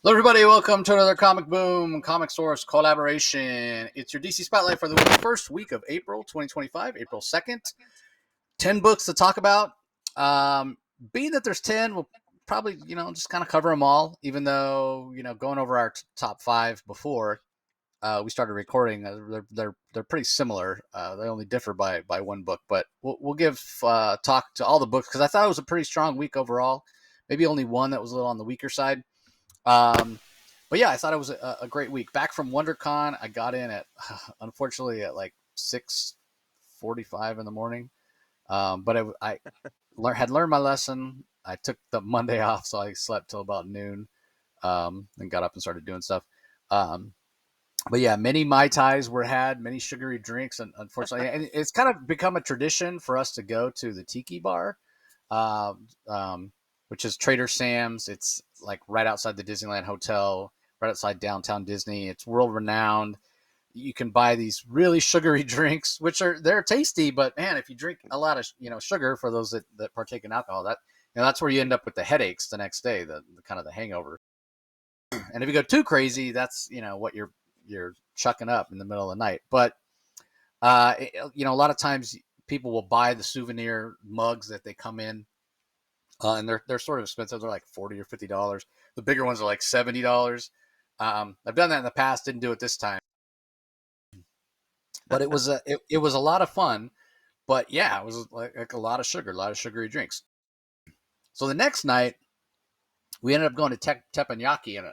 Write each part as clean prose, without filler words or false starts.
Hello, everybody. Welcome to another Comic Boom Comic Source collaboration. It's your DC Spotlight for the first week of April 2025, April 2nd. 10 books to talk about. Being that there's 10, we'll probably, just kind of cover them all, even though, going over our top five before we started recording, they're pretty similar. They only differ by one book, but we'll give talk to all the books because I thought it was a pretty strong week overall. Maybe only one that was a little on the weaker side. But yeah, I thought it was a great week. Back from WonderCon, I got in unfortunately at like 6:45 in the morning. But I had learned my lesson. I took the Monday off, so I slept till about noon, and got up and started doing stuff. But yeah, many Mai Tais were had, many sugary drinks, and unfortunately, and it's kind of become a tradition for us to go to the Tiki Bar, which is Trader Sam's. It's like right outside the Disneyland Hotel, right outside downtown Disney. It's world renowned. You can buy these really sugary drinks, which they're tasty, but man, if you drink a lot of sugar, for those that partake in alcohol, that's where you end up with the headaches the next day, the kind of the hangover. And if you go too crazy, that's what you're chucking up in the middle of the night. But a lot of times people will buy the souvenir mugs that they come in. And they're sort of expensive. They're like $40 or $50. The bigger ones are like $70. I've done that in the past. Didn't do it this time, but it was it was a lot of fun. But yeah, it was like a lot of sugar, a lot of sugary drinks. So the next night, we ended up going to teppanyaki, and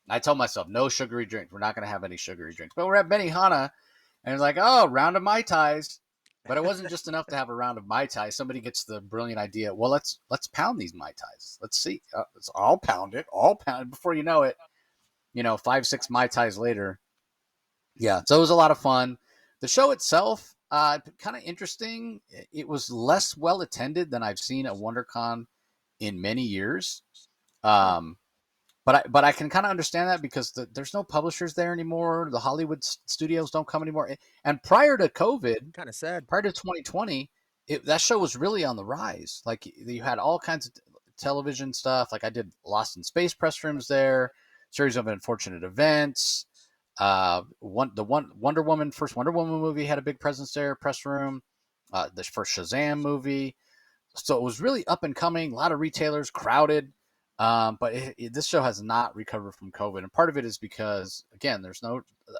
I told myself no sugary drinks. We're not going to have any sugary drinks. But we're at Benihana, and it's like, oh, round of Mai Tais. But it wasn't just enough to have a round of Mai Tais. Somebody gets the brilliant idea. Well, let's pound these Mai Tais. Let's see. I'll pound it. Before you know it, 5-6 Mai Tais later. Yeah, so it was a lot of fun. The show itself, kind of interesting. It was less well attended than I've seen at WonderCon in many years. But I can kind of understand that because there's no publishers there anymore. The Hollywood studios don't come anymore. And prior to COVID, kind of sad. Prior to 2020, that show was really on the rise. Like you had all kinds of television stuff. Like I did Lost in Space press rooms there, series of unfortunate events. Wonder Woman movie had a big presence there, press room. The first Shazam movie. So it was really up and coming. A lot of retailers, crowded. But this show has not recovered from COVID, and part of it is because again, there's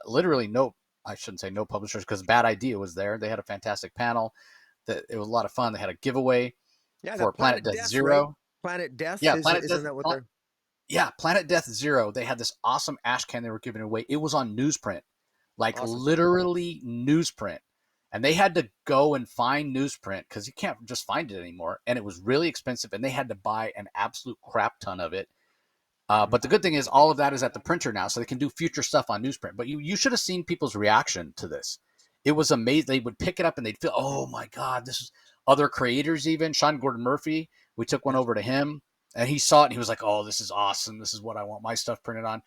literally no. I shouldn't say no publishers because Bad Idea was there. They had a fantastic panel. It was a lot of fun. They had a giveaway for Planet Death Zero. Right? Planet Death. Yeah, Planet Death. Isn't that what they're? Yeah, Planet Death Zero. They had this awesome ash can they were giving away. It was on newsprint, like awesome. Literally newsprint. And they had to go and find newsprint because you can't just find it anymore. And it was really expensive, and they had to buy an absolute crap ton of it. But the good thing is all of that is at the printer now, so they can do future stuff on newsprint. But you should have seen people's reaction to this. It was amazing. They would pick it up and they'd feel, oh my God, this is other creators even. Sean Gordon Murphy, we took one over to him, and he saw it, and he was like, oh, this is awesome. This is what I want my stuff printed on.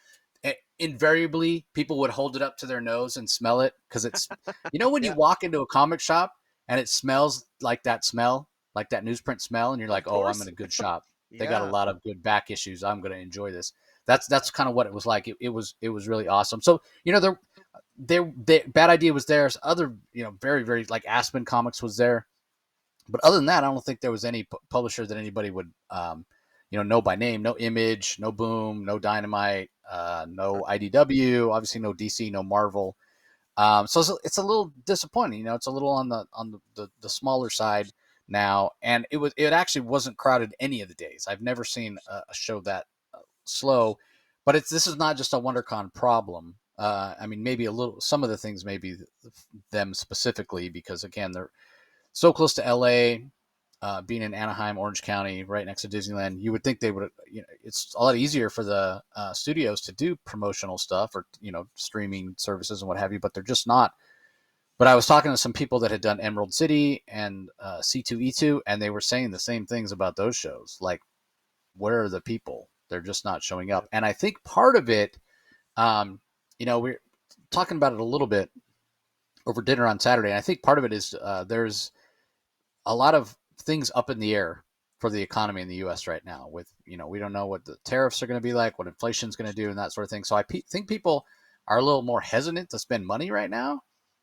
Invariably, people would hold it up to their nose and smell it because it's, when you walk into a comic shop and it smells like that newsprint smell, and you're like, oh, I'm in a good shop. They got a lot of good back issues. I'm going to enjoy this. That's kind of what it was like. It was really awesome. So there Bad Idea was there. Other very very like Aspen Comics was there, but other than that, I don't think there was any publisher that anybody would know by name. No Image, no Boom, no Dynamite, no IDW, obviously no DC, no Marvel. So it's a little disappointing. It's a little on the smaller side now, and it actually wasn't crowded any of the days. I've never seen a show that slow, but this is not just a WonderCon problem. I mean, maybe some of the things may be them specifically because again, they're so close to LA, being in Anaheim, Orange County, right next to Disneyland. You would think they would, it's a lot easier for the studios to do promotional stuff or, streaming services and what have you, but they're just not. But I was talking to some people that had done Emerald City and C2E2, and they were saying the same things about those shows. Like, where are the people? They're just not showing up. And I think part of it, we're talking about it a little bit over dinner on Saturday. And I think part of it is there's a lot of things up in the air for the economy in the U.S. right now. With we don't know what the tariffs are going to be like, what inflation's going to do, and that sort of thing. So I think people are a little more hesitant to spend money right now,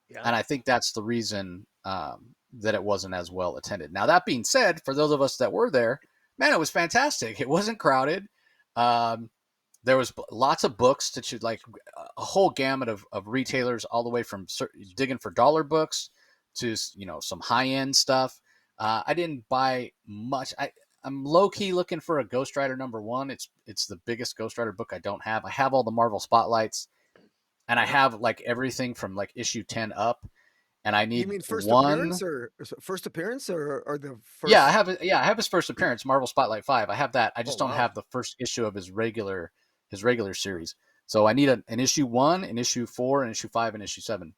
Yeah. and I think that's the reason that it wasn't as well attended. Now that being said, for those of us that were there, man, it was fantastic. It wasn't crowded. Um, there was lots of books to choose, like a whole gamut of retailers, all the way from digging for dollar books to some high end stuff. I didn't buy much. I'm low key looking for a Ghost Rider #1. It's the biggest Ghost Rider book I don't have. I have all the Marvel spotlights, and I Yeah. have like everything from like issue 10 up, and I You need mean one. first appearance or the Yeah, I first? have it. Yeah, I have his first appearance, Marvel Spotlight 5. I have that. I Oh just don't wow. have the first issue of his regular series. So I need an issue 1, an issue 4, an issue 5, and issue 7.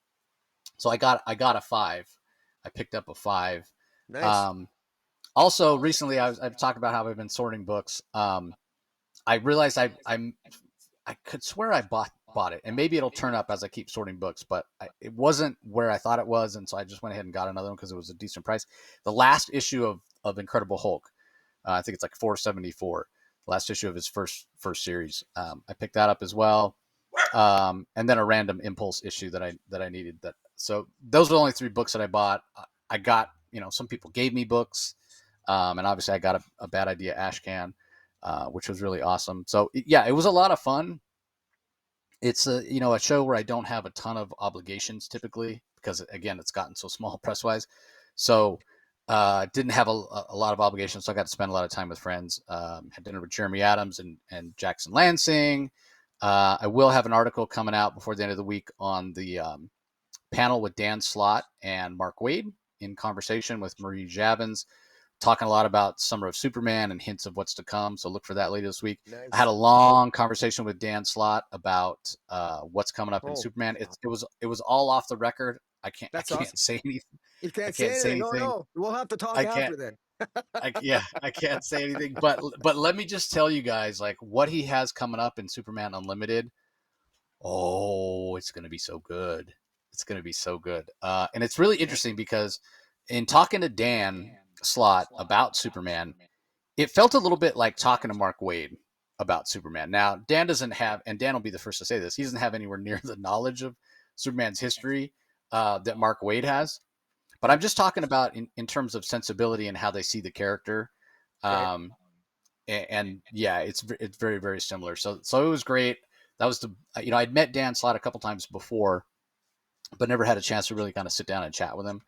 So I got a 5. I picked up a 5. Nice. Um, Also, recently I've talked about how I've been sorting books. I realized I could swear I bought it, and maybe it'll turn up as I keep sorting books, but it wasn't where I thought it was, and so I just went ahead and got another one because it was a decent price. The last issue of Incredible Hulk, I think it's like 474. Last issue of his first series. I picked that up as well, and then a random impulse issue that I needed. So those are the only 3 books that I bought. I got some people gave me books, and obviously I got a Bad Idea ash can, which was really awesome. So yeah, it was a lot of fun. It's a show where I don't have a ton of obligations typically because again it's gotten so small press wise. So didn't have a lot of obligations, so I got to spend a lot of time with friends. Had dinner with Jeremy Adams and Jackson Lansing. I will have an article coming out before the end of the week on the panel with Dan Slott and Mark Waid in conversation with Marie Javins, talking a lot about Summer of Superman and hints of what's to come. So look for that later this week. I had a Nice. long conversation with Dan Slott about what's coming up in Oh Superman. wow. It was all off the record. I can't I That's awesome. can't say anything. You I can't can't say say anything. Oh anything. no. We'll have to talk I can't. after then. Yeah, I can't say anything. But let me just tell you guys, like what he has coming up in Superman Unlimited. Oh, it's gonna be so good. It's gonna be so good. And it's really interesting because in talking to Dan Slott about Superman, it felt a little bit like talking to Mark Waid about Superman. Now, Dan doesn't have, and Dan will be the first to say this, he doesn't have anywhere near the knowledge of Superman's history that Mark Waid has. But I'm Yep. just talking about in terms of sensibility and how they see the character. Okay. Um, and yeah, it's very very similar. So it was great. That was I'd met Dan Slott a couple times before, but never had a chance to really kind of sit down and chat with him.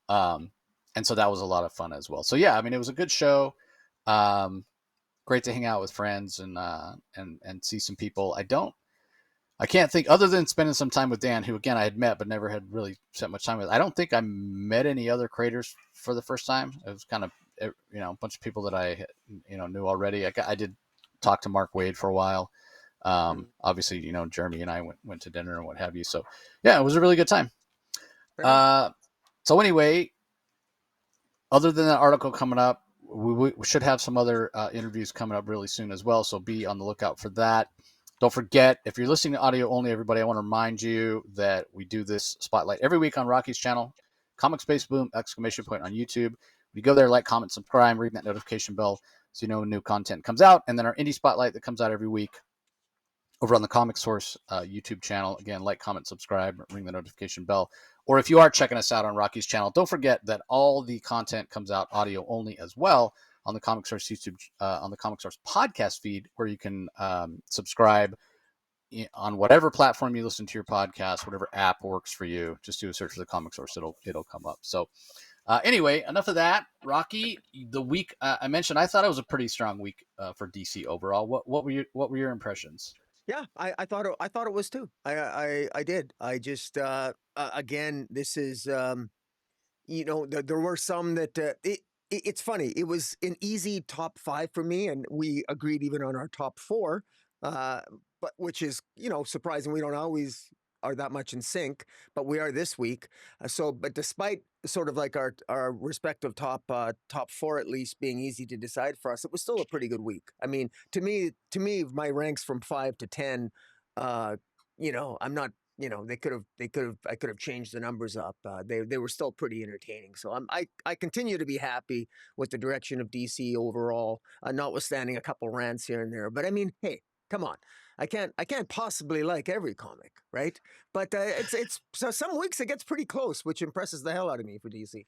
Um, and so that was a lot of fun as well. So yeah, I mean, it was a good show. Um, Great to hang out with friends and see some people. I can't think other than spending some time with Dan, who again I had met but never had really spent much time with. I don't think I met any other creators for the first time. It was kind of a bunch of people that I knew already. I did talk to Mark Waid for a while. Mhm. Obviously, Jeremy and I went to dinner and what have you. So yeah, it was a really good time. Fair enough. Uh, so anyway, other than that article coming up, we should have some other interviews coming up really soon as well. So be on the lookout for that. Don't forget, if you're listening to audio only, everybody, I want to remind you that we do this spotlight every week on Rocky's channel, Comic Space Boom! Exclamation point on YouTube. You go there, like, comment, subscribe, ring that notification bell so you know when new content comes out. And then our indie spotlight that comes out every week over on the Comic Source YouTube channel. Again, like, comment, subscribe, ring the notification bell. Or if you are checking us out on Rocky's channel, don't forget that all the content comes out audio only as well on the Comic Source YouTube, on the Comic Source podcast feed, where you can subscribe on whatever platform you listen to your podcast, whatever app works for you. Just do a search for the Comic Source; it'll come up. So anyway, enough of that. Rocky, the week I mentioned, I thought it was a pretty strong week for DC overall. What were your impressions? Yeah, I thought it was too. I did. I just again, this is there were some that it's funny. It was an easy top 5 for me, and we agreed even on our top 4. Uh, but which is surprising. We don't always are that much in sync, but we are this week. But despite sort of like our respective top 4 at least being easy to decide for us, it was still a pretty good week. I mean, to me, my ranks from 5 to 10. I'm not they could have, I could have changed the numbers up. They were still pretty entertaining. So I continue to be happy with the direction of DC overall, notwithstanding a couple rants here and there. But I mean, hey, come on. I can't possibly like every comic, right? But it's so some weeks it gets pretty close, which impresses the hell out of me for DC.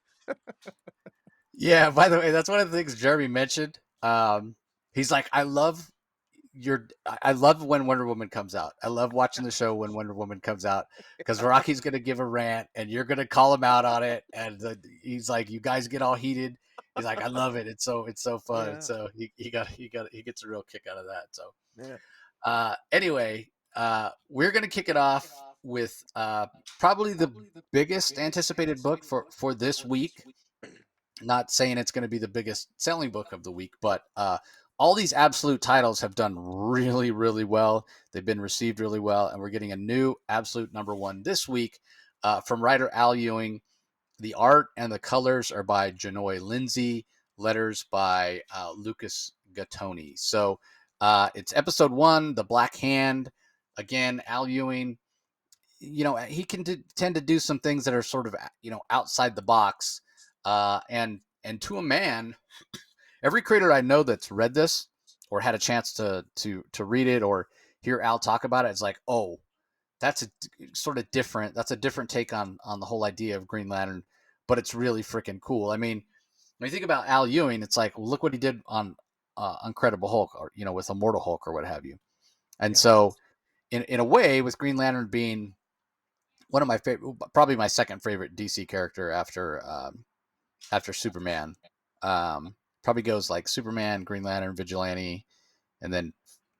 Yeah, by the way, that's one of the things Jeremy mentioned. He's like, I love when Wonder Woman comes out. I love watching the show when Wonder Woman comes out because Rocky's gonna give a rant and you're gonna call him out on it, and he's like, you guys get all heated. He's like, I love it. It's so fun. Yeah, So he gets a real kick out of that. So yeah, anyway, we're gonna kick it off with probably the biggest anticipated book for this week. Not saying it's going to be the biggest selling book of the week, but all these absolute titles have done really, really well. They've been received really well, and we're getting a new absolute number one this week from writer Al Ewing. The art and the colors are by Janoy Lindsay, letters by Lucas Gattoni. So it's episode 1, The Black Hand. Again, Al Ewing, he can tend to do some things that are sort of, outside the box. And to a man, every creator I know that's read this or had a chance to read it or hear Al talk about it, it's like, oh, that's a sort of different. That's a different take on the whole idea of Green Lantern, but it's really freaking cool. I mean, when you think about Al Ewing, it's like, well, look what he did on Incredible Hulk, or with Immortal Hulk or what have you. And yeah, so, in a way, with Green Lantern being one of my favorite, probably my second favorite DC character after Superman. Probably goes like Superman, Green Lantern, Vigilante, and then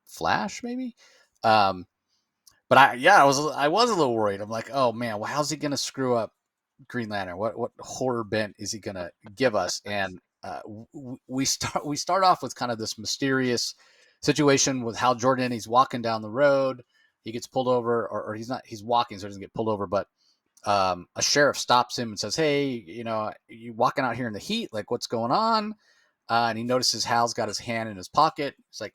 Flash maybe. Um, but I was a little worried. I'm like, oh man, well, how's he gonna screw up Green Lantern? What horror bent is he gonna give us? And we start off with kind of this mysterious situation with Hal Jordan. He's walking down the road. He gets pulled over, or he's not. He's walking, so he doesn't get pulled over, but a sheriff stops him and says, hey, you walking out here in the heat, like what's going on? And he notices Hal's got his hand in his pocket. It's like,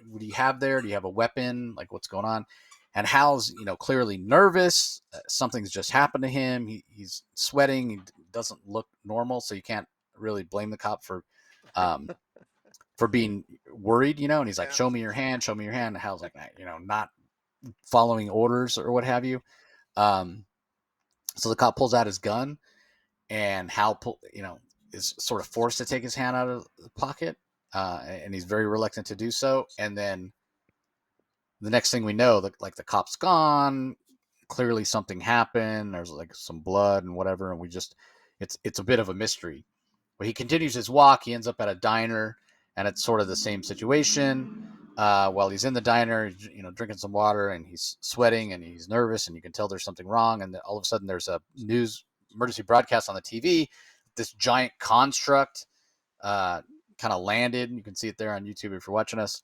what do you have there? Do you have a weapon? Like what's going on? And Hal's, clearly nervous. Something's just happened to him. He's sweating. He doesn't look normal. So you can't really blame the cop um, for being worried, and he's like, yeah. show me your hand. And Hal's like, not following orders or what have you. So the cop pulls out his gun, and Hal, is sort of forced to take his hand out of the pocket, and he's very reluctant to do so. And then the next thing we know, the cop's gone. Clearly, something happened. There's like some blood and whatever, and it's a bit of a mystery. But he continues his walk. He ends up at a diner, and it's sort of the same situation. While he's in the diner, drinking some water, and he's sweating and he's nervous, and you can tell there's something wrong. And then all of a sudden, there's a news emergency broadcast on the TV. This giant construct kind of landed. You can see it there on YouTube if you're watching us.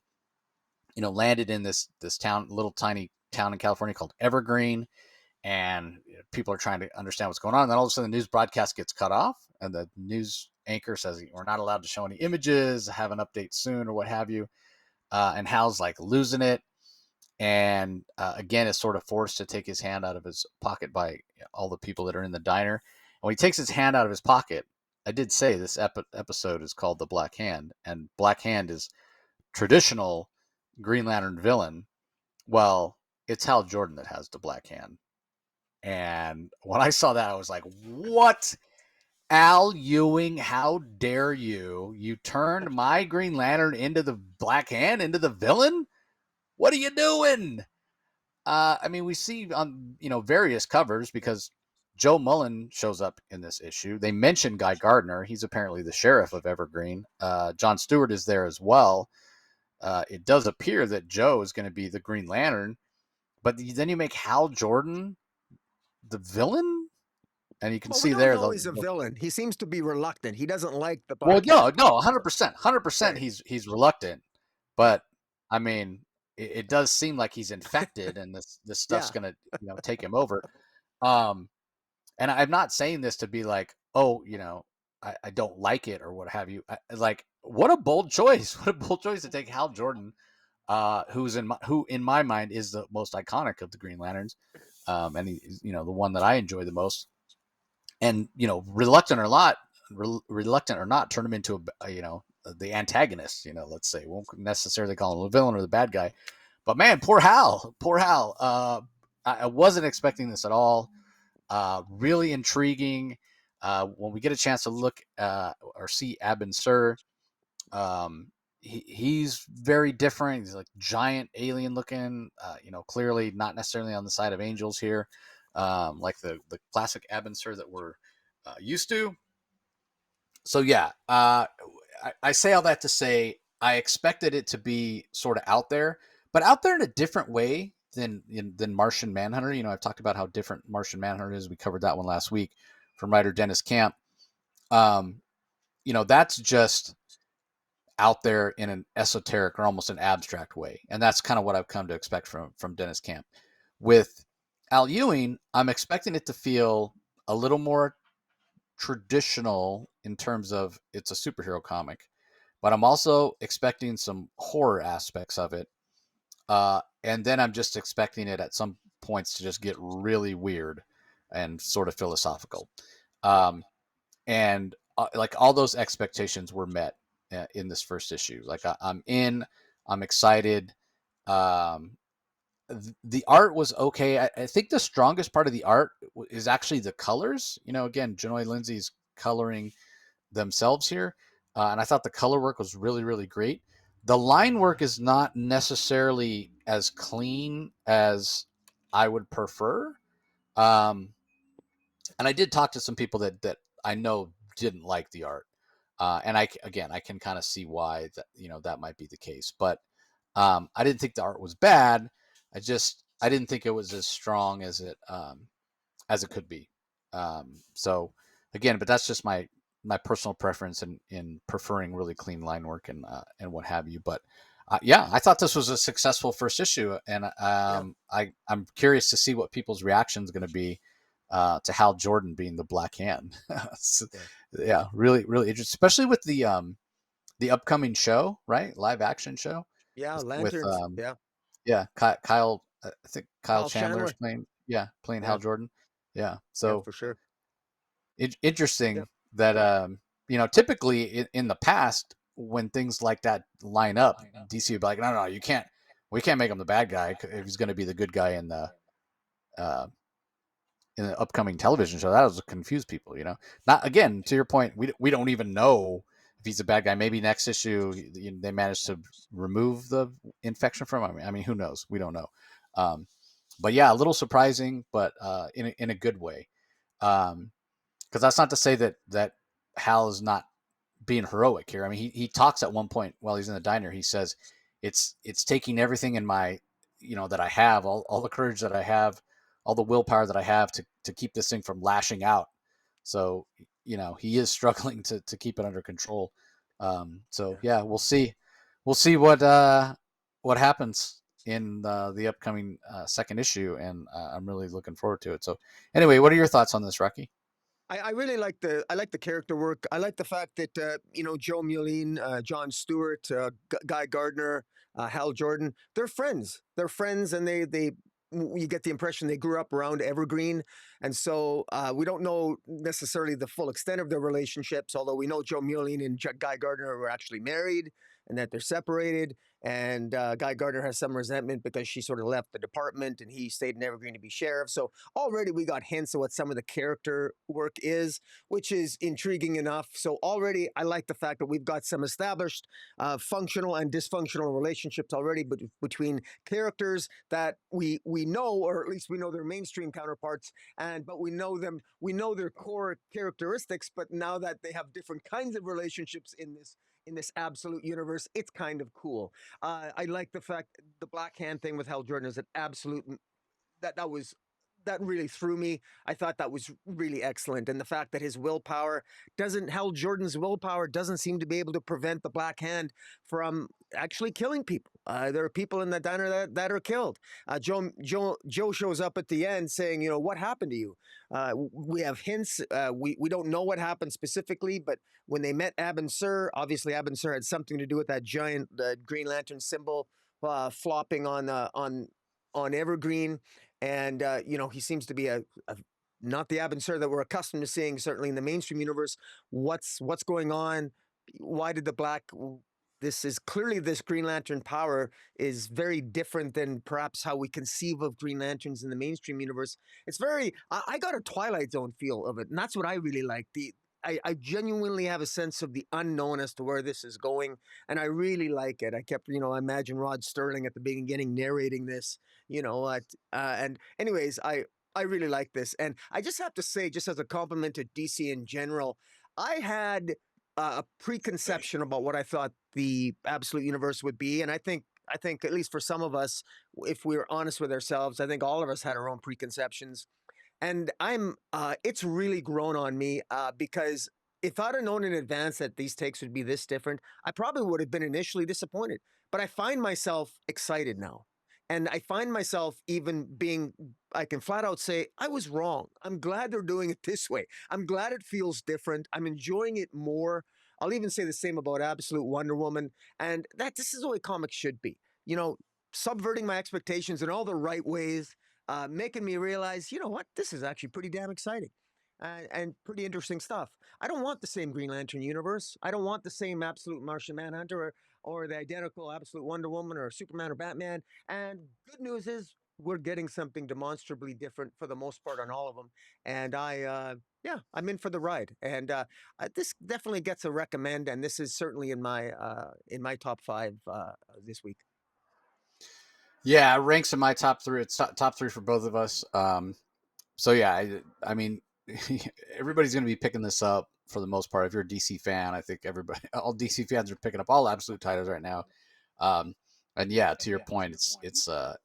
Landed in this town, little tiny town in California called Evergreen, and people are trying to understand what's going on. And then all of a sudden, the news broadcast gets cut off, and the news anchor says we're not allowed to show any images, have an update soon, or what have you. And Hal's like losing it, and again is sort of forced to take his hand out of his pocket by all the people that are in the diner. And when he takes his hand out of his pocket, I did say this episode is called The Black Hand, and Black Hand is traditional Green Lantern villain. Well, it's Hal Jordan that has the Black Hand. And when I saw that, I was like, what? Al Ewing, how dare you? You turned my Green Lantern into the Black Hand, into the villain? What are you doing? I mean, we see on various covers because Joe Mullen shows up in this issue. They mention Guy Gardner. He's apparently the sheriff of Evergreen. John Stewart is there as well. It does appear that Joe is going to be the Green Lantern, but then you make Hal Jordan the villain, and you can Well, we see don't there know he's a villain. He seems to be reluctant. He doesn't like the well, Black Hand. no, 100%, Right. he's reluctant, Yeah. but I mean, it does seem like he's infected, and this stuff's Yeah. gonna take him over. Um, and I'm not saying this to be like, oh, I don't like it or what have you. Like, what a bold choice! What a bold choice to take Hal Jordan who in my mind is the most iconic of the Green Lanterns, and he's the one that I enjoy the most. And reluctant or not, turn him into the antagonist. Let's say, won't necessarily call him a villain or the bad guy, but man, poor Hal. I wasn't expecting this at all. Really intriguing. When we get a chance to look or see Abin Sur, he's very different. He's like giant alien looking. Clearly not necessarily on the side of angels here, like the classic Abin Sur that we're used to. So yeah, I say all that to say I expected it to be sort of out there, but out there in a different way than Martian Manhunter. I've talked about how different Martian Manhunter is. We covered that one last week from writer Dennis Camp. That's just out there in an esoteric or almost an abstract way, and that's kind of what I've come to expect from Dennis Camp. With Al Ewing, I'm expecting it to feel a little more traditional in terms of it's a superhero comic, but I'm also expecting some horror aspects of it. And then I'm just expecting it at some points to just get really weird and sort of philosophical. And like all those expectations were met in this first issue. Like I'm excited. Um, the art was okay. I think the strongest part of the art is actually the colors. Again, Janoy Lindsay's coloring themselves here, and I thought the color work was really, really great. The line work is not necessarily as clean as I would prefer, um, and I did talk to some people that I know didn't like the art, and I can kind of see why that might be the case, but I didn't think the art was bad. I didn't think it was as strong as it could be. So again, but that's just my personal preference in preferring really clean line work and what have you. But yeah, I thought this was a successful first issue, and Yeah. I'm curious to see what people's reaction is going to be to Hal Jordan being the Black Hand. So, Yeah. yeah, really, really interesting, especially with the upcoming show, right? Live action show Yeah. with Lanterns. Yeah. yeah, Kyle. I think Kyle Kyle Chandler is Chandler. playing Yeah. Hal Jordan. Yeah, Yeah, so for sure. Yeah. interesting that typically in the past when things like that line up, DC would be like, no, no, you can't. We can't make him the bad guy if he's going to be the good guy uh, in the upcoming television show. That was confuse people. Not again to your point. We don't even know if he's a bad guy. Maybe next issue they manage to remove the infection from him. I mean, who knows? We don't know. But yeah, a little surprising, but in a good way. Because that's not to say that Hal is not being heroic here. I mean, he talks at one point while he's in the diner. He says, "It's taking everything in my, that I have, all the courage that I have, all the willpower that I have to keep this thing from lashing out." So, he is struggling to keep it under control. So Yeah. yeah, we'll see what happens in the upcoming second issue, and I'm really looking forward to it. So, anyway, what are your thoughts on this, Rocky? I really like the character work. I like the fact that Joe Mullein, John Stewart, Guy Gardner, Hal Jordan, they're friends. They're friends, and they you get the impression they grew up around Evergreen, and so we don't know necessarily the full extent of their relationships. Although we know Joe Mullein and Guy Gardner were actually married and that they're separated. And Guy Gardner has some resentment because she sort of left the department and he stayed in Evergreen to be sheriff. So already we got hints of what some of the character work is, which is intriguing enough. So already I like the fact that we've got some established functional and dysfunctional relationships already between characters that we know, or at least we know their mainstream counterparts, but we know their core characteristics. But now that they have different kinds of relationships in this absolute universe, it's kind of cool. I like the fact the Black Hand thing with Hal Jordan is an absolute that really threw me. I thought that was really excellent. And the fact that Hal Jordan's willpower doesn't seem to be able to prevent the Black Hand from actually killing people. There are people in the diner that are killed. Joe shows up at the end saying, what happened to you? We have hints. We don't know what happened specifically, but when they met Abin Sur, obviously Abin Sur had something to do with that giant Green Lantern symbol flopping on Evergreen, and he seems to be a not the Abin that we're accustomed to seeing, certainly in the mainstream universe. What's going on? Why did the black? This is clearly this Green Lantern power is very different than perhaps how we conceive of Green Lanterns in the mainstream universe. It's very. I got a Twilight Zone feel of it, and that's what I really like. I genuinely have a sense of the unknown as to where this is going, and I really like it. I kept, I imagine Rod Sterling at the beginning narrating this, and anyways, I really like this, and I just have to say, just as a compliment to DC in general, I had a preconception about what I thought the Absolute Universe would be, and I think at least for some of us, if we're honest with ourselves, I think all of us had our own preconceptions, and it's really grown on me because if I'd have known in advance that these takes would be this different, I probably would have been initially disappointed. But I find myself excited now. And I find myself even being, I can flat out say, I was wrong. I'm glad they're doing it this way. I'm glad it feels different. I'm enjoying it more. I'll even say the same about Absolute Wonder Woman. And that this is the way comics should be. You know, subverting my expectations in all the right ways, making me realize, you know what, this is actually pretty damn exciting and pretty interesting stuff. I don't want the same Green Lantern universe. I don't want the same Absolute Martian Manhunter or the identical Absolute Wonder Woman or Superman or Batman. And good news is we're getting something demonstrably different for the most part on all of them. And yeah, I'm in for the ride. And this definitely gets a recommend. And this is certainly in my top five this week. Yeah, it ranks in my top three. It's top three for both of us. So yeah, I mean, everybody's going to be picking this up for the most part. If you're a DC fan, I think everybody, all DC fans are picking up all Absolute titles right now. Um, and yeah, to your point, it's a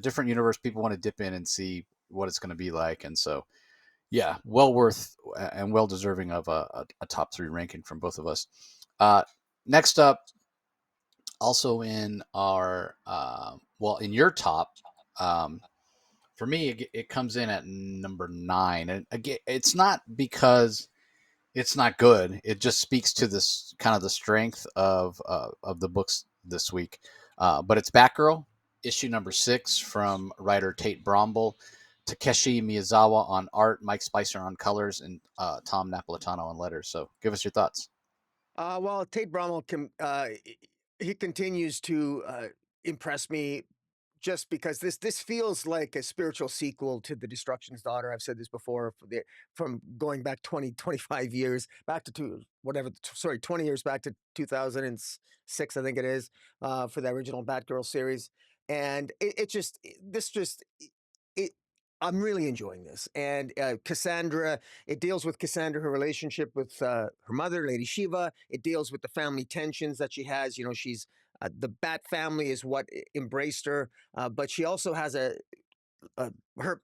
different universe. People want to dip in and see what it's going to be like, and so yeah, well worth and well deserving of a top three ranking from both of us. Uh, Next up, also in our in your top. Um, for me, it comes in at number 9, and again, it's not because it's not good. It just speaks to this kind of the strength of the books this week. But it's Batgirl, issue number 6 from writer Tate Brombal, Takeshi Miyazawa on art, Mike Spicer on colors, and Tom Napolitano on letters. So, give us your thoughts. Well, Tate Brommel he continues to impress me just because this feels like a spiritual sequel to The Destruction's Daughter. I've said this before from going back 20, 25 years back to whatever, sorry, 20 years back to 2006, I think it is, for the original Batgirl series. And this just, it, I'm really enjoying this. And Cassandra, it deals with Cassandra, her relationship with her mother, Lady Shiva. It deals with the family tensions that she has. She's the Bat family is what embraced her, but she also has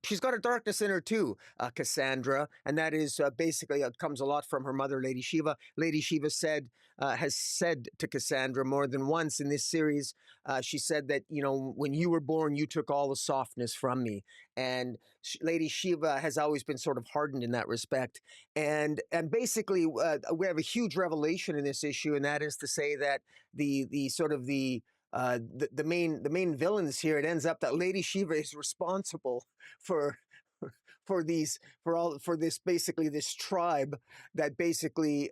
she's got a darkness in her too, Cassandra, and that is basically comes a lot from her mother, Lady Shiva. Lady Shiva has said to Cassandra more than once in this series. She said that when you were born, you took all the softness from me, and Lady Shiva has always been sort of hardened in that respect. And basically, we have a huge revelation in this issue, and that is to say that the sort of the main villains here, it ends up that Lady Shiva is responsible for for this basically this tribe that basically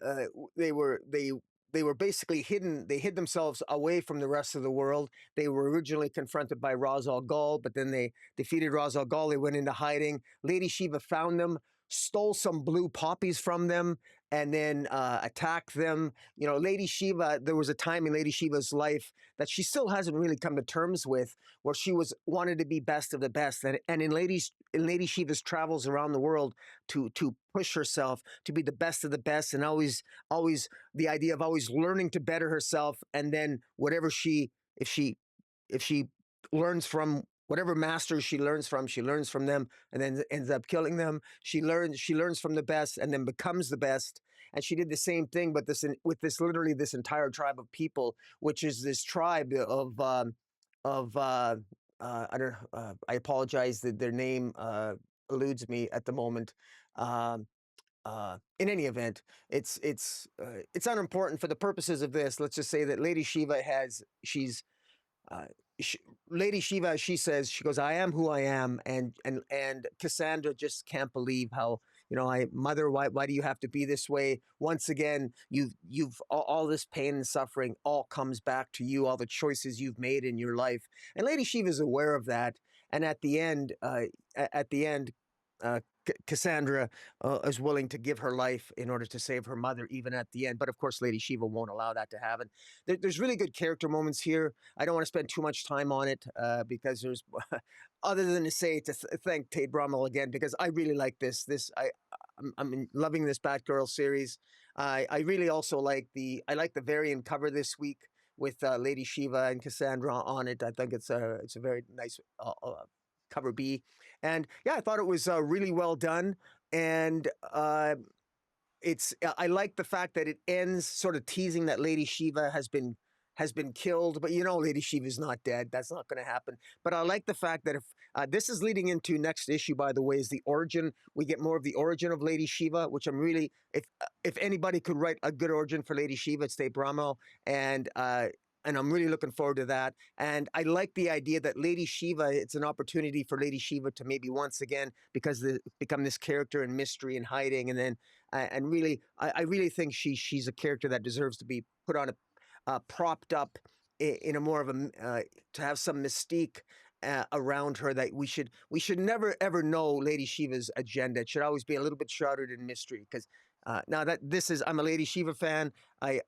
they were they they were basically hidden. They hid themselves away from the rest of the world. They were originally confronted by Ra's al Ghul, but then they defeated Ra's al Ghul. They went into hiding. Lady Shiva found them, stole some blue poppies from them, and then attacked them. Lady Shiva, there was a time in Lady Shiva's life that she still hasn't really come to terms with, where she wanted to be best of the best. And in Lady Shiva's travels around the world to push herself to be the best of the best, and always the idea of always learning to better herself, and then whatever if she learns from whatever masters she learns from them, and then ends up killing them. She learns from the best and then becomes the best. And she did the same thing, but with this literally this entire tribe of people, which is this tribe of I don't I apologize that their name eludes me at the moment. Um, in any event, it's unimportant for the purposes of this. Let's just say that Lady Shiva she's uh, sh Lady Shiva, she says, she goes, "I am who I am," and Cassandra just can't believe how, I mother, why do you have to be this way? Once again, you've all this pain and suffering all comes back to you, all the choices you've made in your life, and Lady Shiva is aware of that. And at the end, Cassandra is willing to give her life in order to save her mother, even at the end. But of course, Lady Shiva won't allow that to happen. There's really good character moments here. I don't want to spend too much time on it because there's, other than to say to thank Tate Brombal again, because I really like this. I'm loving this Batgirl series. I really also like the variant cover this week with Lady Shiva and Cassandra on it. I think it's a very nice cover B, and yeah, I thought it was really well done. And I like the fact that it ends sort of teasing that Lady Shiva has been killed, but Lady Shiva's not dead. That's not going to happen. But I like the fact that if this is leading into next issue, by the way, is the origin. We get more of the origin of Lady Shiva, which I'm really, if anybody could write a good origin for Lady Shiva, it's Dave Bramwell, and I'm really looking forward to that. And I like the idea that Lady Shiva, it's an opportunity for Lady Shiva to maybe once again become this character in mystery and hiding, and then and really, I really think she's a character that deserves to be put on propped up in a more of a to have some mystique around her, that we should never ever know Lady Shiva's agenda. It should always be a little bit shrouded in mystery. Because now that I'm a Lady Shiva fan, I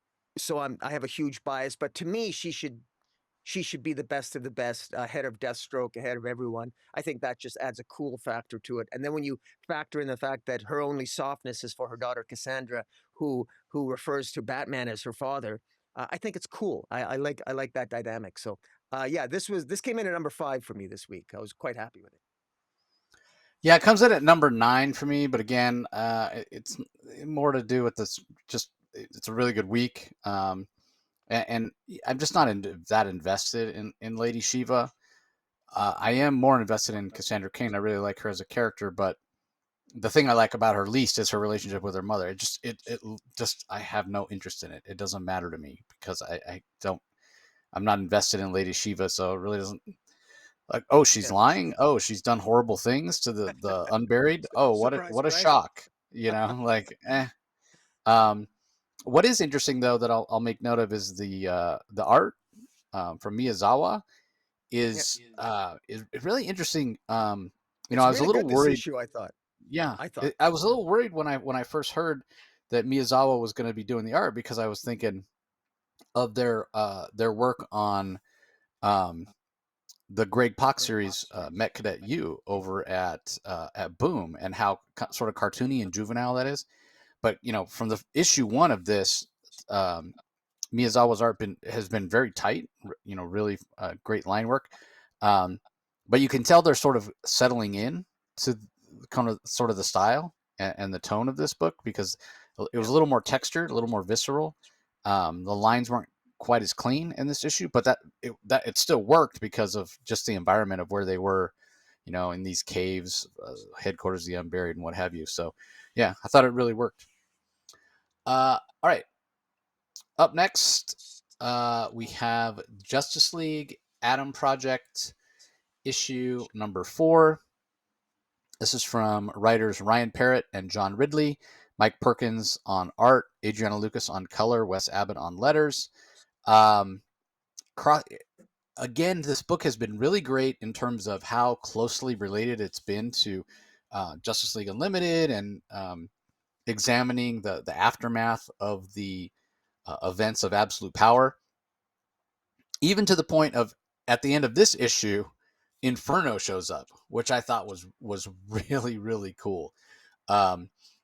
have a huge bias, but to me, she should be the best of the best, ahead of Deathstroke, ahead of everyone. I think that just adds a cool factor to it. And then when you factor in the fact that her only softness is for her daughter Cassandra, who refers to Batman as her father, I think it's cool. I like that dynamic. So yeah, this came in at number 5 for me this week. I was quite happy with it. Yeah, it comes in at number 9 for me, but again, it's more to do with this. Just it's a really good week, and I'm just not that invested in Lady Shiva. I am more invested in Cassandra Cain. I really like her as a character, but the thing I like about her least is her relationship with her mother. It just I have no interest in it. It doesn't matter to me because I don't. I'm not invested in Lady Shiva, so it really doesn't. Like, oh, she's Yeah. lying. Oh, she's done horrible things to the unburied. Oh, Surprise, what a surprise. shock. Like, eh. Um, what is interesting though that I'll make note of is the art from Miyazawa Yeah. is really interesting. It's I was a really little good this worried. issue, I thought. Yeah, I thought. I was a little worried when I first heard that Miyazawa was going to be doing the art, because I was thinking of their work on um, the Greg Pak series, Met Cadet U, over at Boom, and how sort of cartoony and juvenile that is. But from the issue 1 of this, um, Miyazawa's art has been very tight. Really great line work. Um, but you can tell they're sort of settling in to kind of sort of the style and the tone of this book, because it was Yeah. a little more textured, a little more visceral. The lines weren't quite as clean in this issue, but it still worked because of just the environment of where they were, in these caves, headquarters of the unburied and what have you. So yeah, I thought it really worked. All right, up next, we have Justice League Atom Project issue number 4. This is from writers Ryan Parrott and John Ridley, Mike Perkins on art, Adriana Lucas on color, Wes Abbott on letters. Um, Again, this book has been really great in terms of how closely related it's been to Justice League Unlimited, and examining the aftermath of the events of Absolute Power, even to the point of, at the end of this issue, Inferno shows up, which I thought was really, really cool. I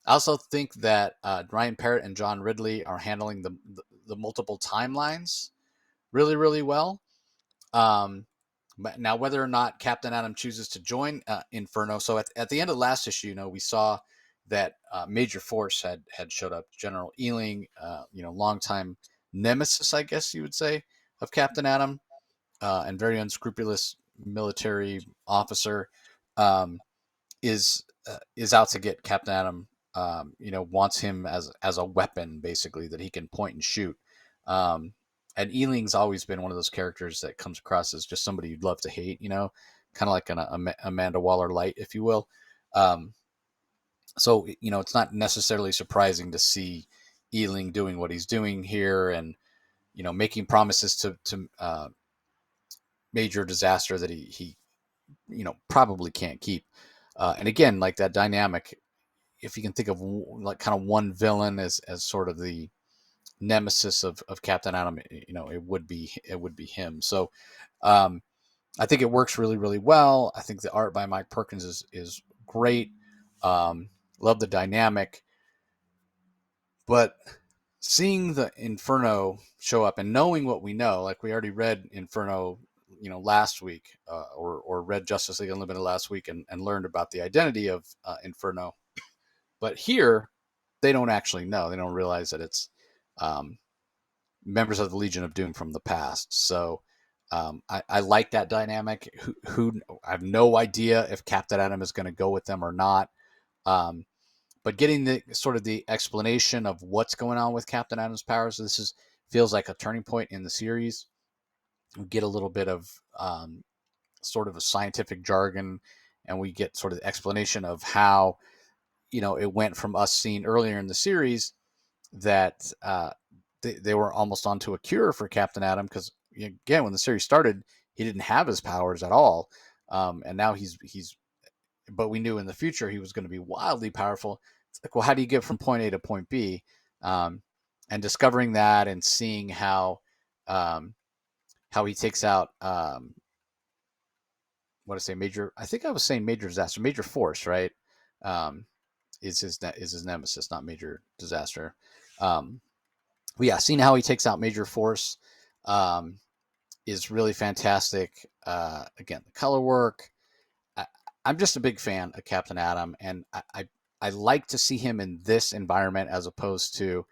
also think that Ryan Parrott and John Ridley are handling the multiple timelines really, really well. But now, whether or not Captain Atom chooses to join Inferno, so at the end of last issue, we saw that Major Force had showed up. General Ewing, longtime nemesis, I guess you would say, of Captain Atom, and very unscrupulous military officer, um, is out to get Captain Atom. Wants him as a weapon, basically, that he can point and shoot. Um, and Ewing's always been one of those characters that comes across as just somebody you'd love to hate, kind of like an Amanda Waller light, if you will. Um, so it's not necessarily surprising to see Ewing doing what he's doing here, and making promises to Major Disaster that he probably can't keep. And again, like that dynamic, if you can think of like kind of one villain as sort of the nemesis of Captain Atom, it would be him. So um, I think it works really, really well. I think the art by Mike Perkins is great. Um, love the dynamic, but seeing the Inferno show up and knowing what we know, like we already read Inferno, last week, or read Justice League Unlimited last week, and learned about the identity of Inferno. But here, they don't actually know. They don't realize that it's um, members of the Legion of Doom from the past. So I like that dynamic. Who I have no idea if Captain Atom is going to go with them or not. But getting the sort of the explanation of what's going on with Captain Atom's powers, feels like a turning point in the series. We get a little bit of sort of a scientific jargon, and we get sort of the explanation of how it went from us seeing earlier in the series that they were almost onto a cure for Captain Atom, because again, when the series started, he didn't have his powers at all, and now he's but we knew in the future he was going to be wildly powerful. It's like, well, how do you get from point A to point B? And discovering that and seeing how he takes out what I say major. I think I was saying Major Disaster, Major Force, right? Um, is his nemesis, not Major Disaster. But yeah, seeing how he takes out Major Force um, is really fantastic. Again, the color work. I, I'm just a big fan of Captain Atom, and I like to see him in this environment as opposed to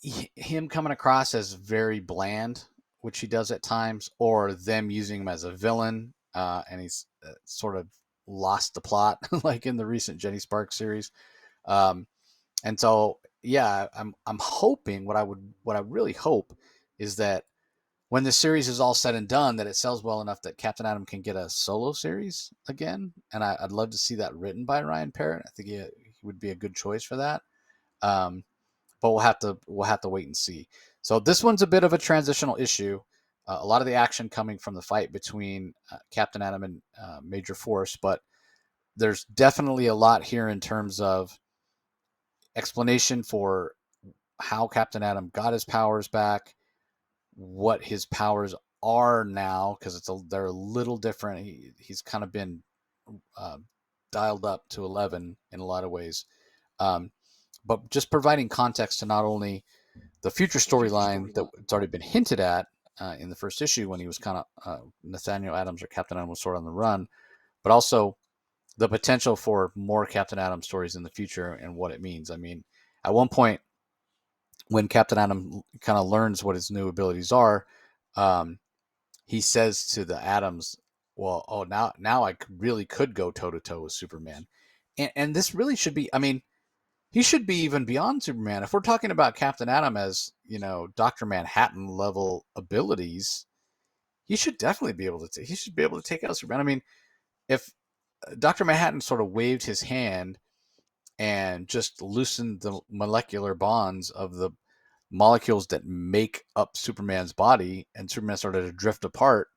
him coming across as very bland, which he does at times, or them using him as a villain, and he's sort of lost the plot, like in the recent Jenny Sparks series. Um, and so, yeah, I'm hoping what I really hope is that when the series is all said and done, that it sells well enough that Captain Atom can get a solo series again, and I'd love to see that written by Ryan Parrott. I think he would be a good choice for that. Um, but we'll have to wait and see. So this one's a bit of a transitional issue. A lot of the action coming from the fight between Captain Atom and Major Force, but there's definitely a lot here in terms of explanation for how Captain Atom got his powers back, what his powers are now, because they're a little different. He's kind of been uh, dialed up to 11 in a lot of ways, um, but just providing context to not only the future storyline that it's already been hinted at in the first issue when he was kind of Nathaniel Adams or Captain Atom was sort of on the run, but also the potential for more Captain Atom stories in the future and what it means. I mean, at one point when Captain Atom kind of learns what his new abilities are, um, he says to the Atoms, "Well, oh, now I really could go toe to toe with Superman," and this really should be. I mean, he should be even beyond Superman. If we're talking about Captain Atom as Doctor Manhattan level abilities, he should definitely be able to. He should be able to take out Superman. I mean, if Doctor Manhattan sort of waved his hand and just loosened the molecular bonds of the molecules that make up Superman's body, and Superman started to drift apart,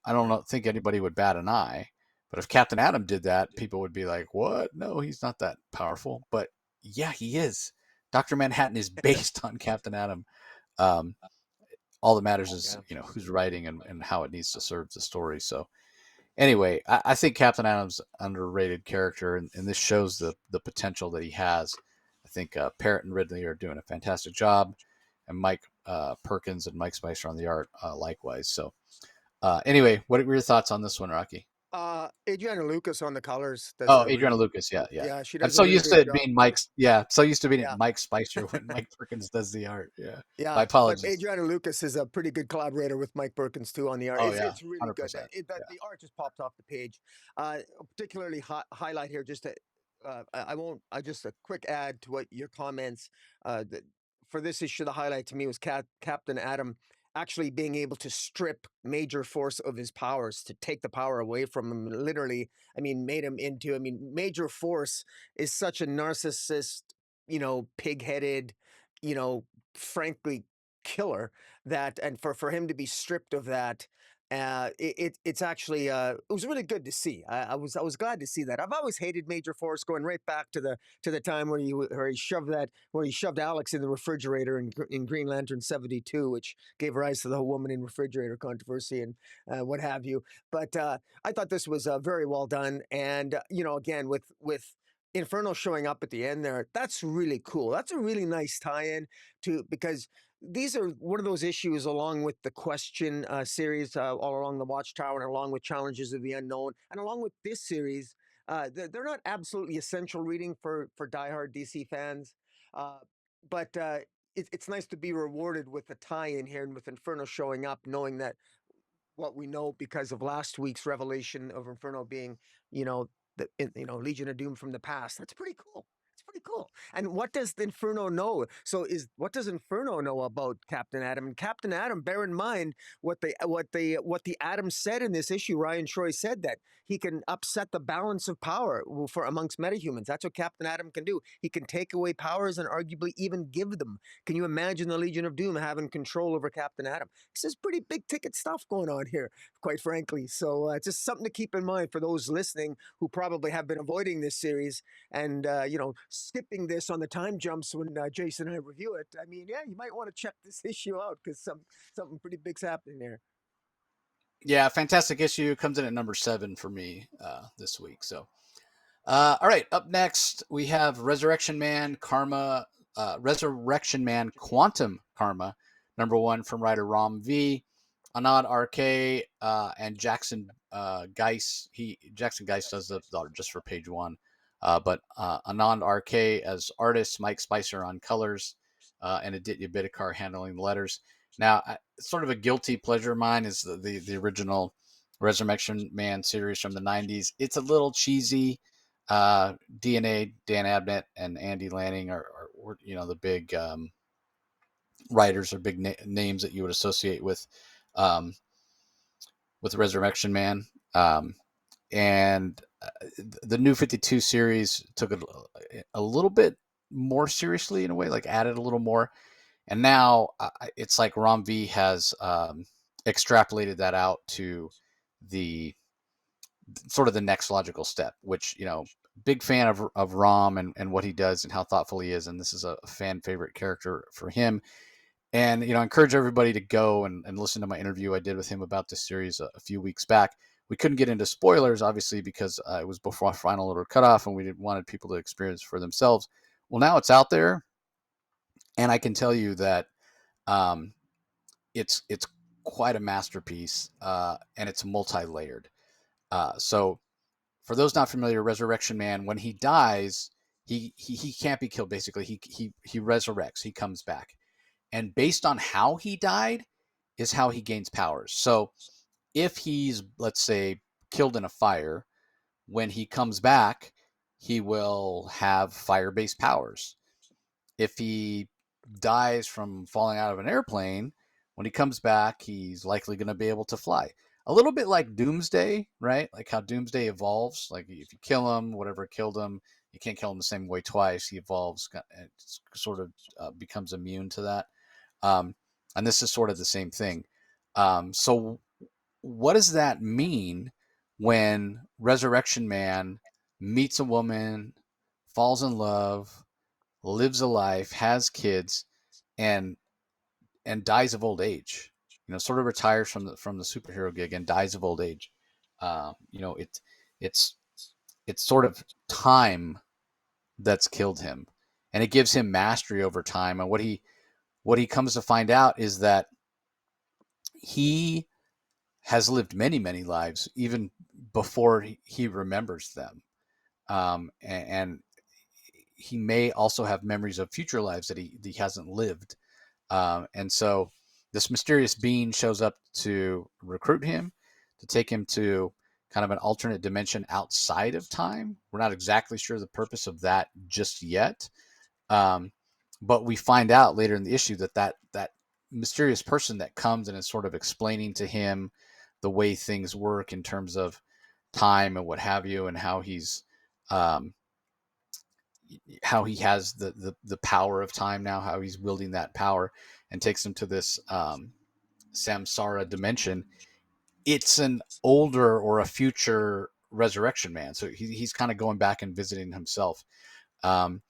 I don't think anybody would bat an eye. But if Captain Atom did that, people would be like, "What? No, he's not that powerful." But yeah, he is. Doctor Manhattan is based on Captain Atom. Um, all that matters is Yeah. who's writing and how it needs to serve the story. So anyway, I think Captain Atom's an underrated character, and this shows the potential that he has. I think Parrot and Ridley are doing a fantastic job, and Mike Perkins and Mike Spicer on the art likewise. So anyway, what were your thoughts on this one, Rocky? Adriana Lucas on the colors does Oh, a Adriana really, Lucas, yeah, yeah. yeah, she I'm does a so really used to great it job. being Mike's. Yeah, so used to being Yeah, Mike Spicer when Mike Perkins does the art. Yeah, my yeah, but apologies. Adriana Lucas is a pretty good collaborator with Mike Perkins too on the art. Oh It's yeah, it's really good. 100%. Yeah. The art just popped off the page. Particularly highlight here just to I won't. I just a quick add to what your comments. for this issue, the highlight to me was Captain Atom actually being able to strip Major Force of his powers, to take the power away from him. Literally, I mean, made him into. I mean, Major Force is such a narcissist, pig-headed, frankly, killer, that, and for him to be stripped of that, it's actually, it was really good to see. I was glad to see that. I've always hated Major Force, going right back to the time where he shoved Alex in the refrigerator in Green Lantern 72, which gave rise to the whole woman in refrigerator controversy and what have you. But I thought this was very well done, and again, with Inferno showing up at the end there, that's really cool. That's a really nice tie-in to, because these are one of those issues, along with the Question series, all along the Watchtower, and along with Challenges of the Unknown, and along with this series. They're not absolutely essential reading for diehard DC fans, uh, but it's nice to be rewarded with a tie-in here, and with Inferno showing up, knowing that what we know because of last week's revelation of Inferno being, you know, Legion of Doom from the past. That's pretty cool. It's pretty cool. And what does Inferno know? What does Inferno know about Captain Atom? And Captain Atom, bear in mind what the Atom said in this issue. Ryan Troy said that he can upset the balance of power for amongst metahumans. That's what Captain Atom can do. He can take away powers and arguably even give them. Can you imagine the Legion of Doom having control over Captain Atom? This is pretty big ticket stuff going on here, quite frankly. So it's just something to keep in mind for those listening who probably have been avoiding this series and skipping this on the time jumps when Jason and I review it. I mean, yeah, you might want to check this issue out, because something pretty big's happening there. Yeah, fantastic issue. Comes in at number 7 for me this week. So, all right, up next we have Resurrection Man Quantum Karma, number 1 from writer RamV, Anand RK, and Jackson Geis. Jackson Geis does the just for page 1, but Anand RK as artist, Mike Spicer on colors, and Aditya Bidikar handling the letters. Now, sort of a guilty pleasure of mine is the original Resurrection Man series from the 90s. It's a little cheesy. DNA, Dan Abnett, and Andy Lanning are the big writers or big names that you would associate um, with Resurrection Man. And the New 52 series took it a little bit more seriously in a way, like added a little more. And now it's like RamV has extrapolated that out to the sort of the next logical step, which, big fan of Ram and what he does and how thoughtful he is. And this is a fan favorite character for him. And, I encourage everybody to go and listen to my interview I did with him about this series a few weeks back. We couldn't get into spoilers, obviously, because it was before final order cutoff and we wanted people to experience for themselves. Well, now it's out there. And I can tell you that it's quite a masterpiece, and it's multi-layered. So for those not familiar, Resurrection Man, when he dies, he can't be killed. Basically, he resurrects. He comes back, and based on how he died, is how he gains powers. So if he's, let's say, killed in a fire, when he comes back, he will have fire-based powers. If he dies from falling out of an airplane, when he comes back, he's likely going to be able to fly. A little bit like Doomsday, right? Like how Doomsday evolves. Like if you kill him, whatever killed him, you can't kill him the same way twice. He evolves, and sort of becomes immune to that. And this is sort of the same thing. So what does that mean when Resurrection Man meets a woman, falls in love, lives a life, has kids, and dies of old age? Sort of retires from the superhero gig and dies of old age. It's sort of time that's killed him, and it gives him mastery over time. And what he comes to find out is that he has lived many lives even before he remembers them, and he may also have memories of future lives that he hasn't lived. And so this mysterious being shows up to recruit him, to take him to kind of an alternate dimension outside of time. We're not exactly sure the purpose of that just yet. but we find out later in the issue that mysterious person that comes and is sort of explaining to him the way things work in terms of time and what have you, and um, how he has the power of time now, how he's wielding that power, and takes him to this samsara dimension. It's an older or a future resurrection man, so he's kind of going back and visiting himself. Um,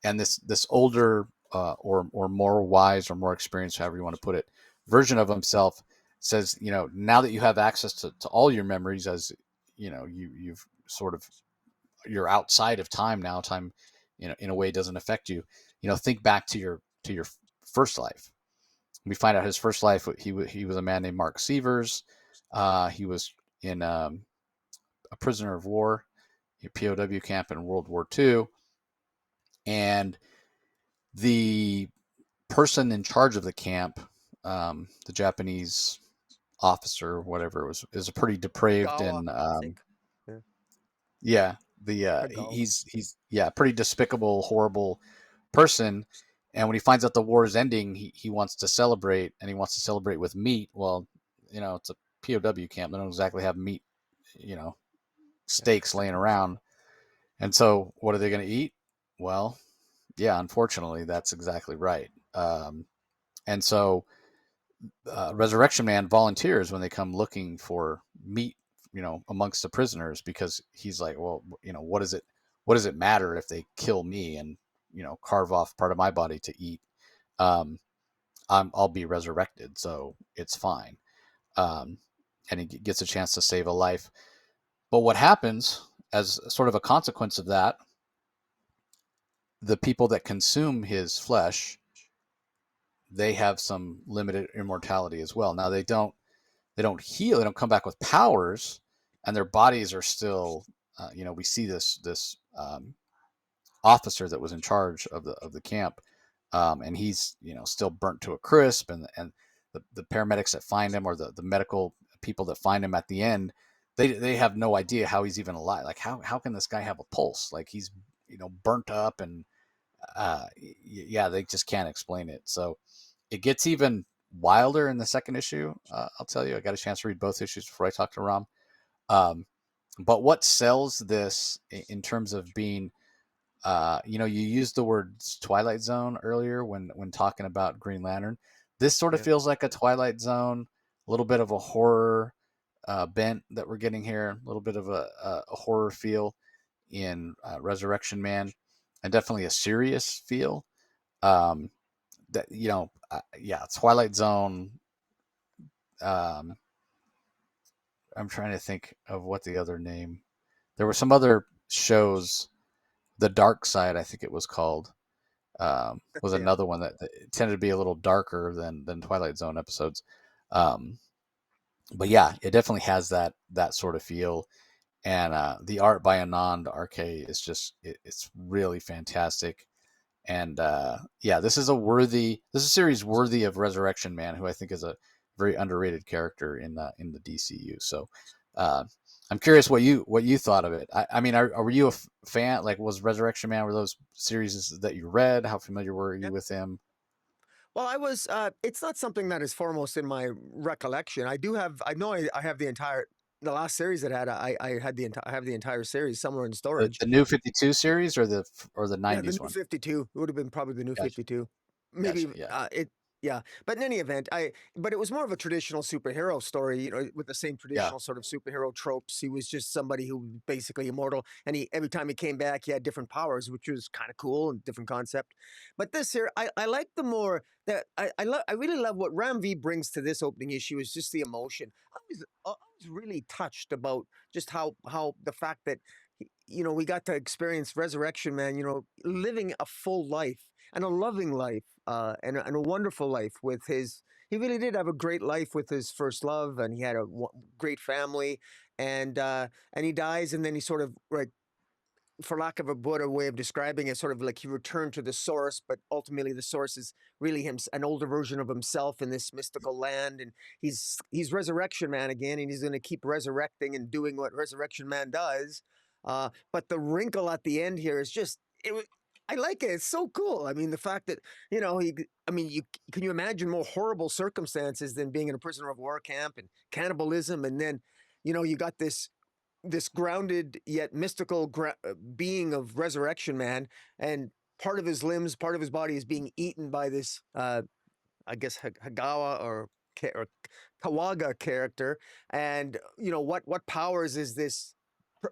and this older or more wise or more experienced, however you want to put it, version of himself says, now that you have access to all your memories, as you've sort of, you're outside of time now. Time, in a way doesn't affect you. Think back to your first life. We find out his first life. He was a man named Mark Sievers. He was in a prisoner of war, a POW camp in World War II, and the person in charge of the camp, the Japanese officer, whatever it was, is a pretty depraved Gawa, and I think. Yeah. yeah, Or Gawa. he's yeah, pretty despicable, horrible person. And when he finds out the war is ending, he wants to celebrate, and he wants to celebrate with meat. Well, it's a POW camp; they don't exactly have meat, you know, steaks laying around. And so, what are they going to eat? Well, yeah, unfortunately, that's exactly right. And so, Resurrection Man volunteers when they come looking for meat, amongst the prisoners, because he's like, well, what does it matter if they kill me and carve off part of my body to eat? Um, I'll be resurrected, so it's fine. Um, and he gets a chance to save a life. But what happens as sort of a consequence of that, the people that consume his flesh, they have some limited immortality as well. Now they don't heal, they don't come back with powers, and their bodies are still, we see this officer that was in charge of the camp, and he's still burnt to a crisp, and the paramedics that find him, or the medical people that find him at the end, they have no idea how he's even alive. Like how can this guy have a pulse? Like he's burnt up, and yeah, they just can't explain it. So it gets even wilder in the second issue. I'll tell you, I got a chance to read both issues before I talked to Ram. But what sells this in terms of being, you used the word Twilight Zone earlier when talking about Green Lantern. This sort of Yeah. feels like a Twilight Zone, a little bit of a horror bent that we're getting here, a little bit of a horror feel in Resurrection Man, and definitely a serious feel. Um, that yeah, Twilight Zone. Um, I'm trying to think of what the other name. There were some other shows. The Dark Side, I think it was called, was Yeah. another one that tended to be a little darker than Twilight Zone episodes. Um, but yeah, it definitely has that sort of feel. And the art by Anand RK is just it's really fantastic. And yeah, this is a series worthy of Resurrection Man, who I think is a very underrated character in the DCU. So uh, I'm curious what you thought of it. I mean, were you a fan? Like, was Resurrection Man, were those series that you read? How familiar were Yeah. you with him? Well, I was. It's not something that is foremost in my recollection. I do have. I know. I have the last series that had. I had the entire. I have the entire series somewhere in The, storage. the new 52 series, or the Yeah, the 90s new one? 52. It would have been probably the new Gotcha, 52. Maybe gotcha. Yeah, it yeah. But in any event, but it was more of a traditional superhero story, with the same yeah, traditional sort of superhero tropes. He was just somebody who was basically immortal, and he every time he came back, he had different powers, which was kind of cool and different concept. But this here, I like the more that I really love what RamV brings to this opening issue is just the emotion. I was really touched about just how the fact that we got to experience Resurrection Man, living a full life and a loving life, and a wonderful life with his. He really did have a great life with his first love, and he had a great family, and he dies, and then he sort of like, for lack of a better way of describing it, sort of like he returned to the source, but ultimately the source is really him, an older version of himself in this mystical land, and he's Resurrection Man again, and he's going to keep resurrecting and doing what Resurrection Man does. But the wrinkle at the end here is just it. I like it. It's so cool. I mean, the fact that, I mean, can you imagine more horrible circumstances than being in a prisoner of war camp and cannibalism? And then, you got this grounded yet mystical being of resurrection man, and part of his limbs, part of his body is being eaten by this, I guess, Hagawa or Kawaga character. And what powers is this?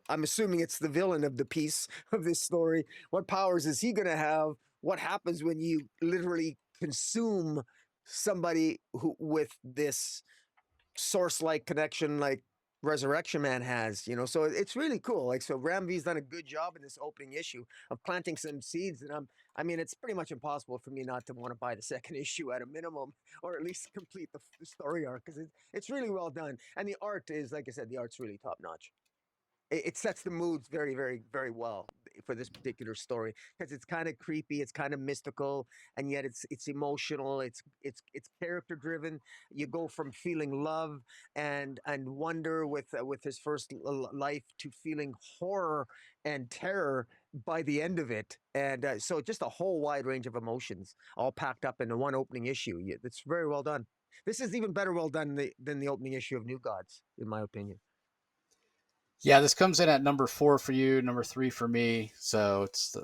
I'm assuming it's the villain of the piece of this story. What powers is he going to have? What happens when you literally consume somebody who with this source-like connection, like Resurrection Man has? So it's really cool. Like, so RamV's done a good job in this opening issue of planting some seeds, and I mean, it's pretty much impossible for me not to want to buy the second issue at a minimum, or at least complete the story arc, because it's really well done, and the art is, like I said, the art's really top notch. It sets the moods very, very, very well for this particular story, because it's kind of creepy, it's kind of mystical, and yet it's emotional. It's character driven. You go from feeling love and wonder with his first life to feeling horror and terror by the end of it, and so just a whole wide range of emotions all packed up into one opening issue. It's very well done. This is even better well done than the opening issue of New Gods, in my opinion. Yeah, this comes in at number 4 for you, number 3 for me. So it's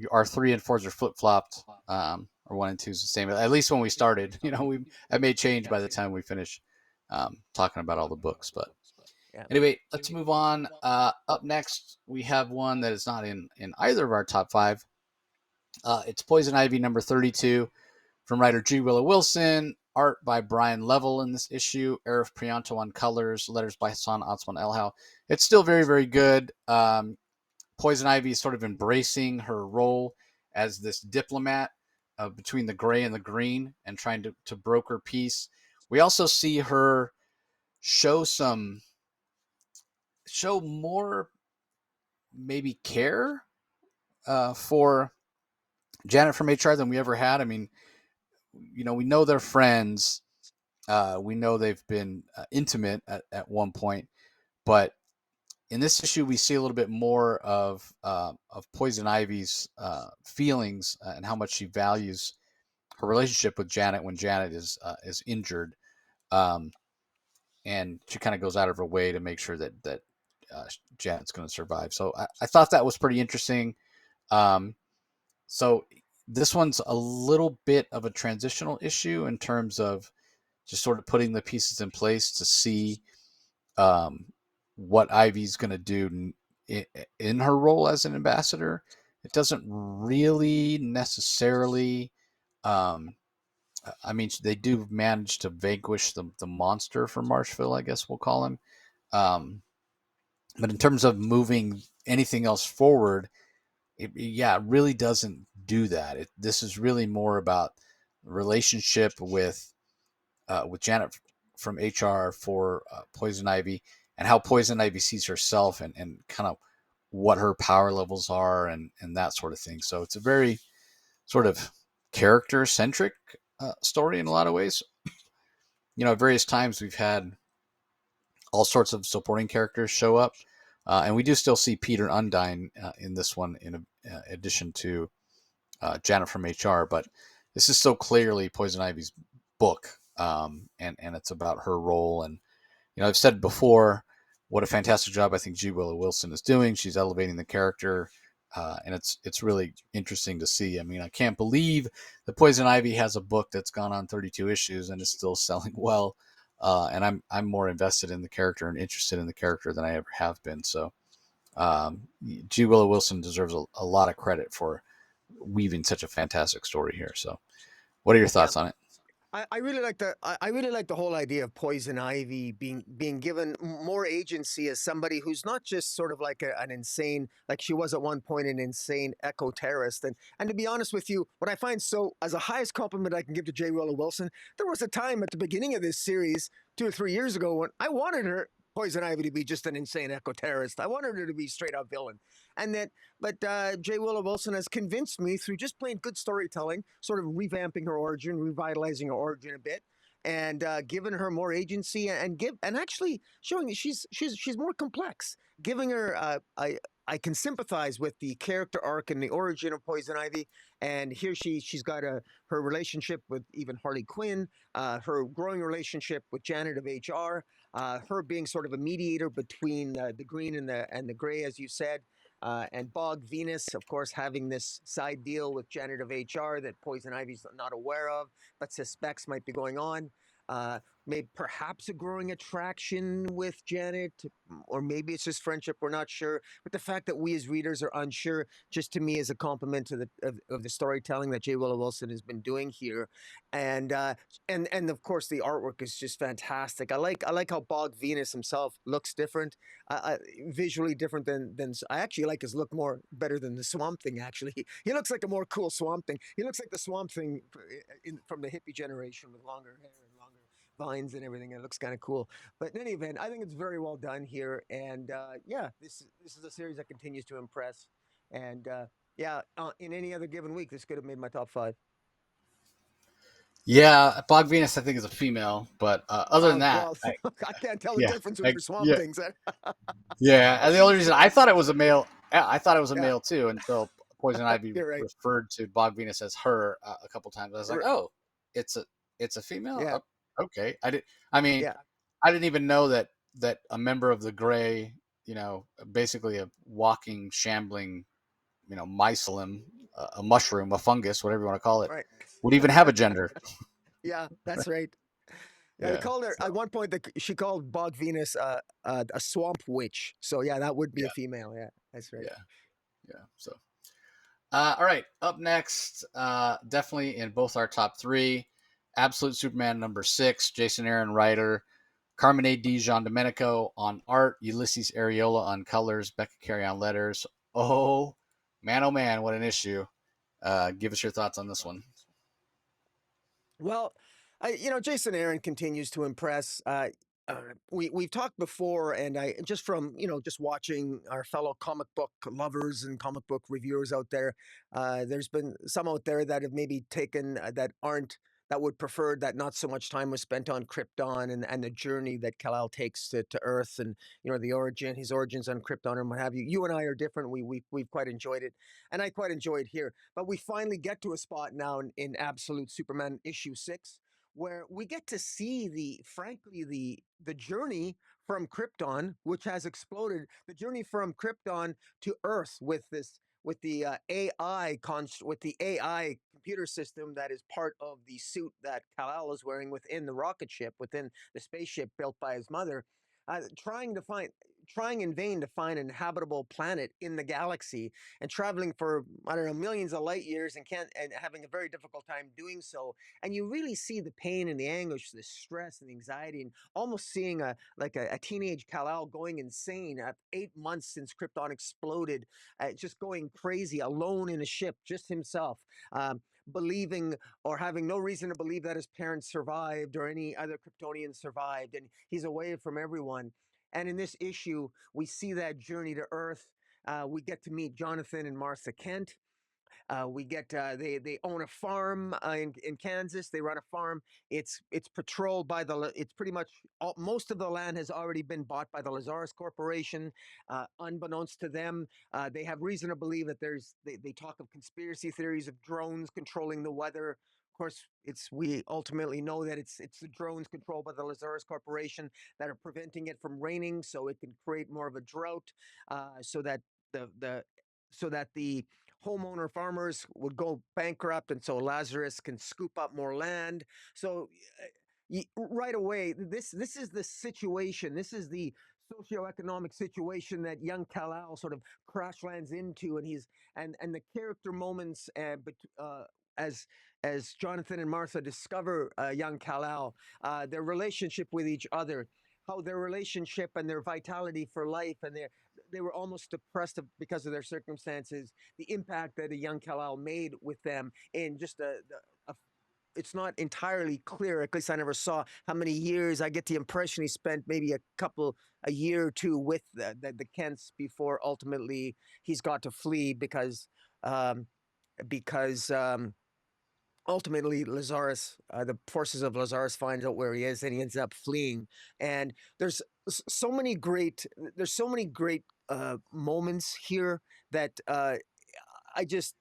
our 3 and 4s are flip flopped, or 1 and 2 is the same. At least when we started, I may change by the time we finish talking about all the books. But Yeah. anyway, let's move on. Up next, we have one that is not in either of our top 5. It's Poison Ivy number 32 from writer G. Willow Wilson. Art by Brian Level in this issue. Arif Prianto on colors. Letters by Hassan Otsman Elhau. It's still very, very good. Poison Ivy is sort of embracing her role as this diplomat between the gray and the green and trying to broker peace. We also see her show more maybe care for Janet from HR than we ever had. I mean, we know they're friends. We know they've been intimate at one point, but in this issue, we see a little bit more of Poison Ivy's feelings and how much she values her relationship with Janet when Janet is injured, and she kind of goes out of her way to make sure that Janet's going to survive. So I thought that was pretty interesting. So this one's a little bit of a transitional issue in terms of just sort of putting the pieces in place to see what Ivy's going to do in her role as an ambassador. It doesn't really necessarily. I mean, they do manage to vanquish the monster from Marshville, I guess we'll call him. But in terms of moving anything else forward, it really doesn't do that. This is really more about relationship with Janet from HR for Poison Ivy, and how Poison Ivy sees herself, and kind of what her power levels are, and that sort of thing. So it's a very sort of character centric story in a lot of ways. At various times we've had all sorts of supporting characters show up, and we do still see Peter Undine in this one, in addition to Janet from HR. But this is so clearly Poison Ivy's book, and it's about her role. And I've said before what a fantastic job I think G. Willow Wilson is doing. She's elevating the character, and it's really interesting to see. I mean, I can't believe that Poison Ivy has a book that's gone on 32 issues and is still selling well. And I'm more invested in the character and interested in the character than I ever have been. So G. Willow Wilson deserves a lot of credit for weaving such a fantastic story here. So what are your thoughts on it? I really like I really like the whole idea of Poison Ivy being given more agency as somebody who's not just sort of like an insane, like she was at one point, an insane eco terrorist. And to be honest with you, what I find so as a highest compliment I can give to J. Willow Wilson, there was a time at the beginning of this series 2 or 3 years ago when I wanted her Poison Ivy to be just an insane eco terrorist. I wanted her to be straight up villain, but J. Willow Wilson has convinced me through just plain good storytelling, sort of revamping her origin, revitalizing her origin a bit, and giving her more agency and actually showing that she's more complex, giving her I can sympathize with the character arc and the origin of Poison Ivy, and here she's got her relationship with even Harley Quinn, her growing relationship with Janet of HR, her being sort of a mediator between the green and the gray, as you said, and Bog Venus, of course, having this side deal with Janet of HR that Poison Ivy's not aware of, but suspects might be going on. Uh, Maybe perhaps a growing attraction with Janet, or maybe it's just friendship. We're not sure. But the fact that we as readers are unsure, just to me, is a compliment to of the storytelling that J. Willow Wilson has been doing here, and and of course the artwork is just fantastic. I like how Bog Venus himself looks different, visually different than I actually like his look more better than the Swamp Thing. Actually, he looks like a more cool Swamp Thing. He looks like the Swamp Thing from the hippie generation with longer hair and longer vines and everything. It looks kind of cool. But in any event, I think it's very well done here, and yeah, this is a series that continues to impress. And yeah, in any other given week, this could have made my top five. Yeah, Bog Venus I think is a female, but other than that, Well, I can't tell the yeah, difference with your Swamp yeah, Things. yeah. And the only reason I thought it was a male, I thought it was a Yeah, male too until Poison Ivy you're right. referred to Bog Venus as her a couple times. I was like, oh, it's a it's a female. Yeah, Okay, I did. I mean, yeah. I didn't even know that a member of the Gray, basically a walking, shambling, mycelium, a mushroom, a fungus, whatever you want to call it, Right. would even have a gender. Yeah, that's right. Yeah, they Yeah. called her So at one point. She called Bog Venus a swamp witch. So yeah, that would be yeah, a female. Yeah, that's right. yeah, yeah. So all right, up next, definitely in both our top three, Absolute Superman #6, Jason Aaron writer, Carmen A. D. Jean Domenico on art, Ulysses Areola on colors, Becca Carey on letters. Oh man, what an issue! Give us your thoughts on this one. Well, Jason Aaron continues to impress. We've talked before, and I just from just watching our fellow comic book lovers and comic book reviewers out there. There's been some out there that have maybe taken that would prefer that not so much time was spent on Krypton and the journey that Kal-El takes to Earth, and his origins on Krypton and what have you. You and I are different. We've quite enjoyed it, and I quite enjoyed here. But we finally get to a spot now in Absolute Superman issue 6 where we get to see frankly the journey from Krypton, which has exploded, the journey from Krypton to Earth with the AI computer system that is part of the suit that Kal-El is wearing within the rocket ship, within the spaceship built by his mother, trying in vain to find an habitable planet in the galaxy, and traveling for I don't know millions of light years, and having a very difficult time doing so. And you really see the pain and the anguish, the stress and the anxiety, and almost seeing a teenage Kal-El going insane at 8 months since Krypton exploded, just going crazy, alone in a ship, just himself. Believing or having no reason to believe that his parents survived or any other Kryptonians survived, and he's away from everyone. And in this issue, we see that journey to Earth. We get to meet Jonathan and Martha Kent. We get they own a farm in Kansas. They run a farm. It's patrolled by It's pretty much most of the land has already been bought by the Lazarus Corporation. Unbeknownst to them, they have reason to believe that they talk of conspiracy theories of drones controlling the weather. Of course, we ultimately know that it's the drones controlled by the Lazarus Corporation that are preventing it from raining, so it can create more of a drought, so that the so that the homeowner farmers would go bankrupt, and so Lazarus can scoop up more land. So right away, this is the situation. This is the socioeconomic situation that young Kal-El sort of crash lands into, and the character moments, as Jonathan and Martha discover young Kal-El, their relationship with each other, how their relationship and their vitality for life, and they were almost depressed because of their circumstances. The impact that a young Kal-El made with them in just a it's not entirely clear. At least I never saw how many years. I get the impression he spent maybe a year or two with the Kents before ultimately he's got to flee because um, ultimately Lazarus, the forces of Lazarus finds out where he is, and he ends up fleeing. And so many great, there's so many great moments here that I just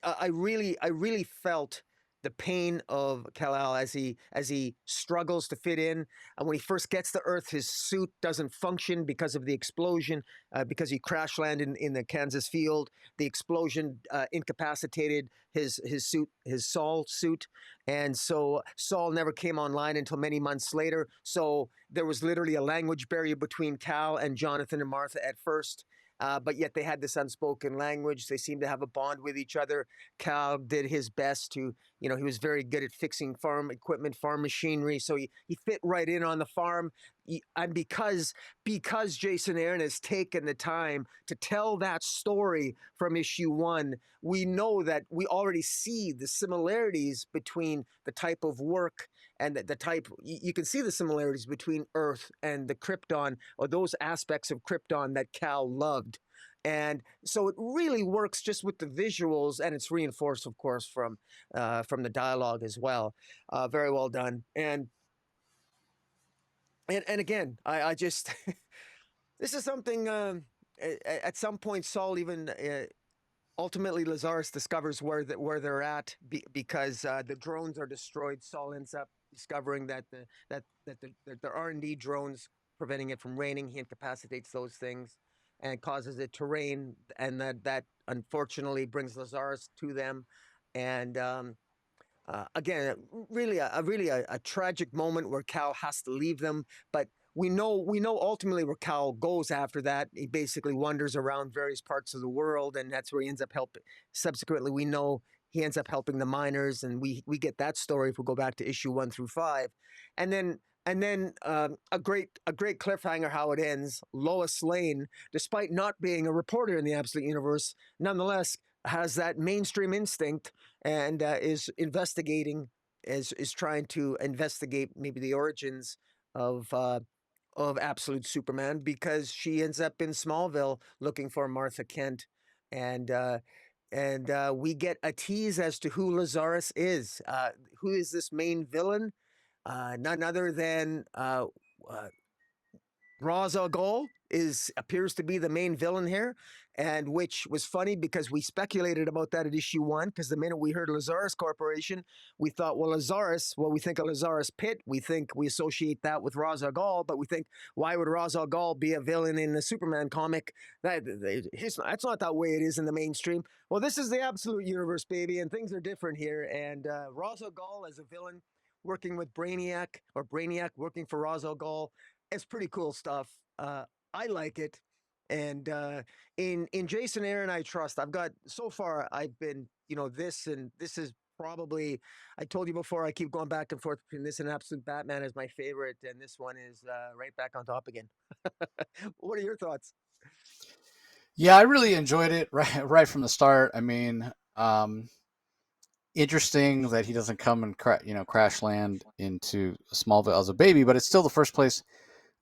I really felt the pain of Kal-El as he struggles to fit in. And when he first gets to Earth, his suit doesn't function because of the explosion, because he crash landed in the Kansas field. The explosion incapacitated his suit, his Saul suit, and so Saul never came online until many months later. So there was literally a language barrier between Cal and Jonathan and Martha at first. But yet they had this unspoken language. They seemed to have a bond with each other. Cal did his best to, you know, he was very good at fixing farm equipment, farm machinery. So he fit right in on the farm. And because Jason Aaron has taken the time to tell that story from issue 1, we know that we already see the similarities between the type of work and the type. You can see the similarities between Earth and the Krypton, or those aspects of Krypton that Cal loved. And so it really works just with the visuals, and it's reinforced, of course, from the dialogue as well. Very well done. And again, I just this is something. At some point, Saul even ultimately Lazarus discovers where they're at because the drones are destroyed. Saul ends up discovering that there are indeed drones preventing it from raining. He incapacitates those things and causes it to rain, and that unfortunately brings Lazarus to them. And again, really a tragic moment where Cal has to leave them, but we know ultimately where Cal goes after that. He basically wanders around various parts of the world, and that's where he ends up helping. Subsequently, we know he ends up helping the miners, and we get that story if we go back to issue 1 through 5, and then a great cliffhanger how it ends. Lois Lane, despite not being a reporter in the Absolute Universe, nonetheless has that mainstream instinct and is investigating, is trying to investigate maybe the origins of Absolute Superman, because she ends up in Smallville looking for Martha Kent, and we get a tease as to who Lazarus is. Who is this main villain? None other than Ra's al Ghul appears to be the main villain here, and which was funny because we speculated about that at issue 1. Because the minute we heard Lazarus Corporation, we thought, well, we think of Lazarus Pit, we associate that with Ra's al Ghul, but we think, why would Ra's al Ghul be a villain in the Superman comic? That's not that way it is in the mainstream. Well, this is the Absolute Universe, baby, and things are different here. And Ra's al Ghul as a villain working with Brainiac, or Brainiac working for Ra's al Ghul. It's pretty cool stuff. I like it, and in Jason Aaron, I trust. So far, I've been, this is probably. I told you before, I keep going back and forth between this and Absolute Batman as my favorite, and this one is right back on top again. What are your thoughts? Yeah, I really enjoyed it right from the start. I mean, interesting that he doesn't come and crash land into Smallville as a baby, but it's still the first place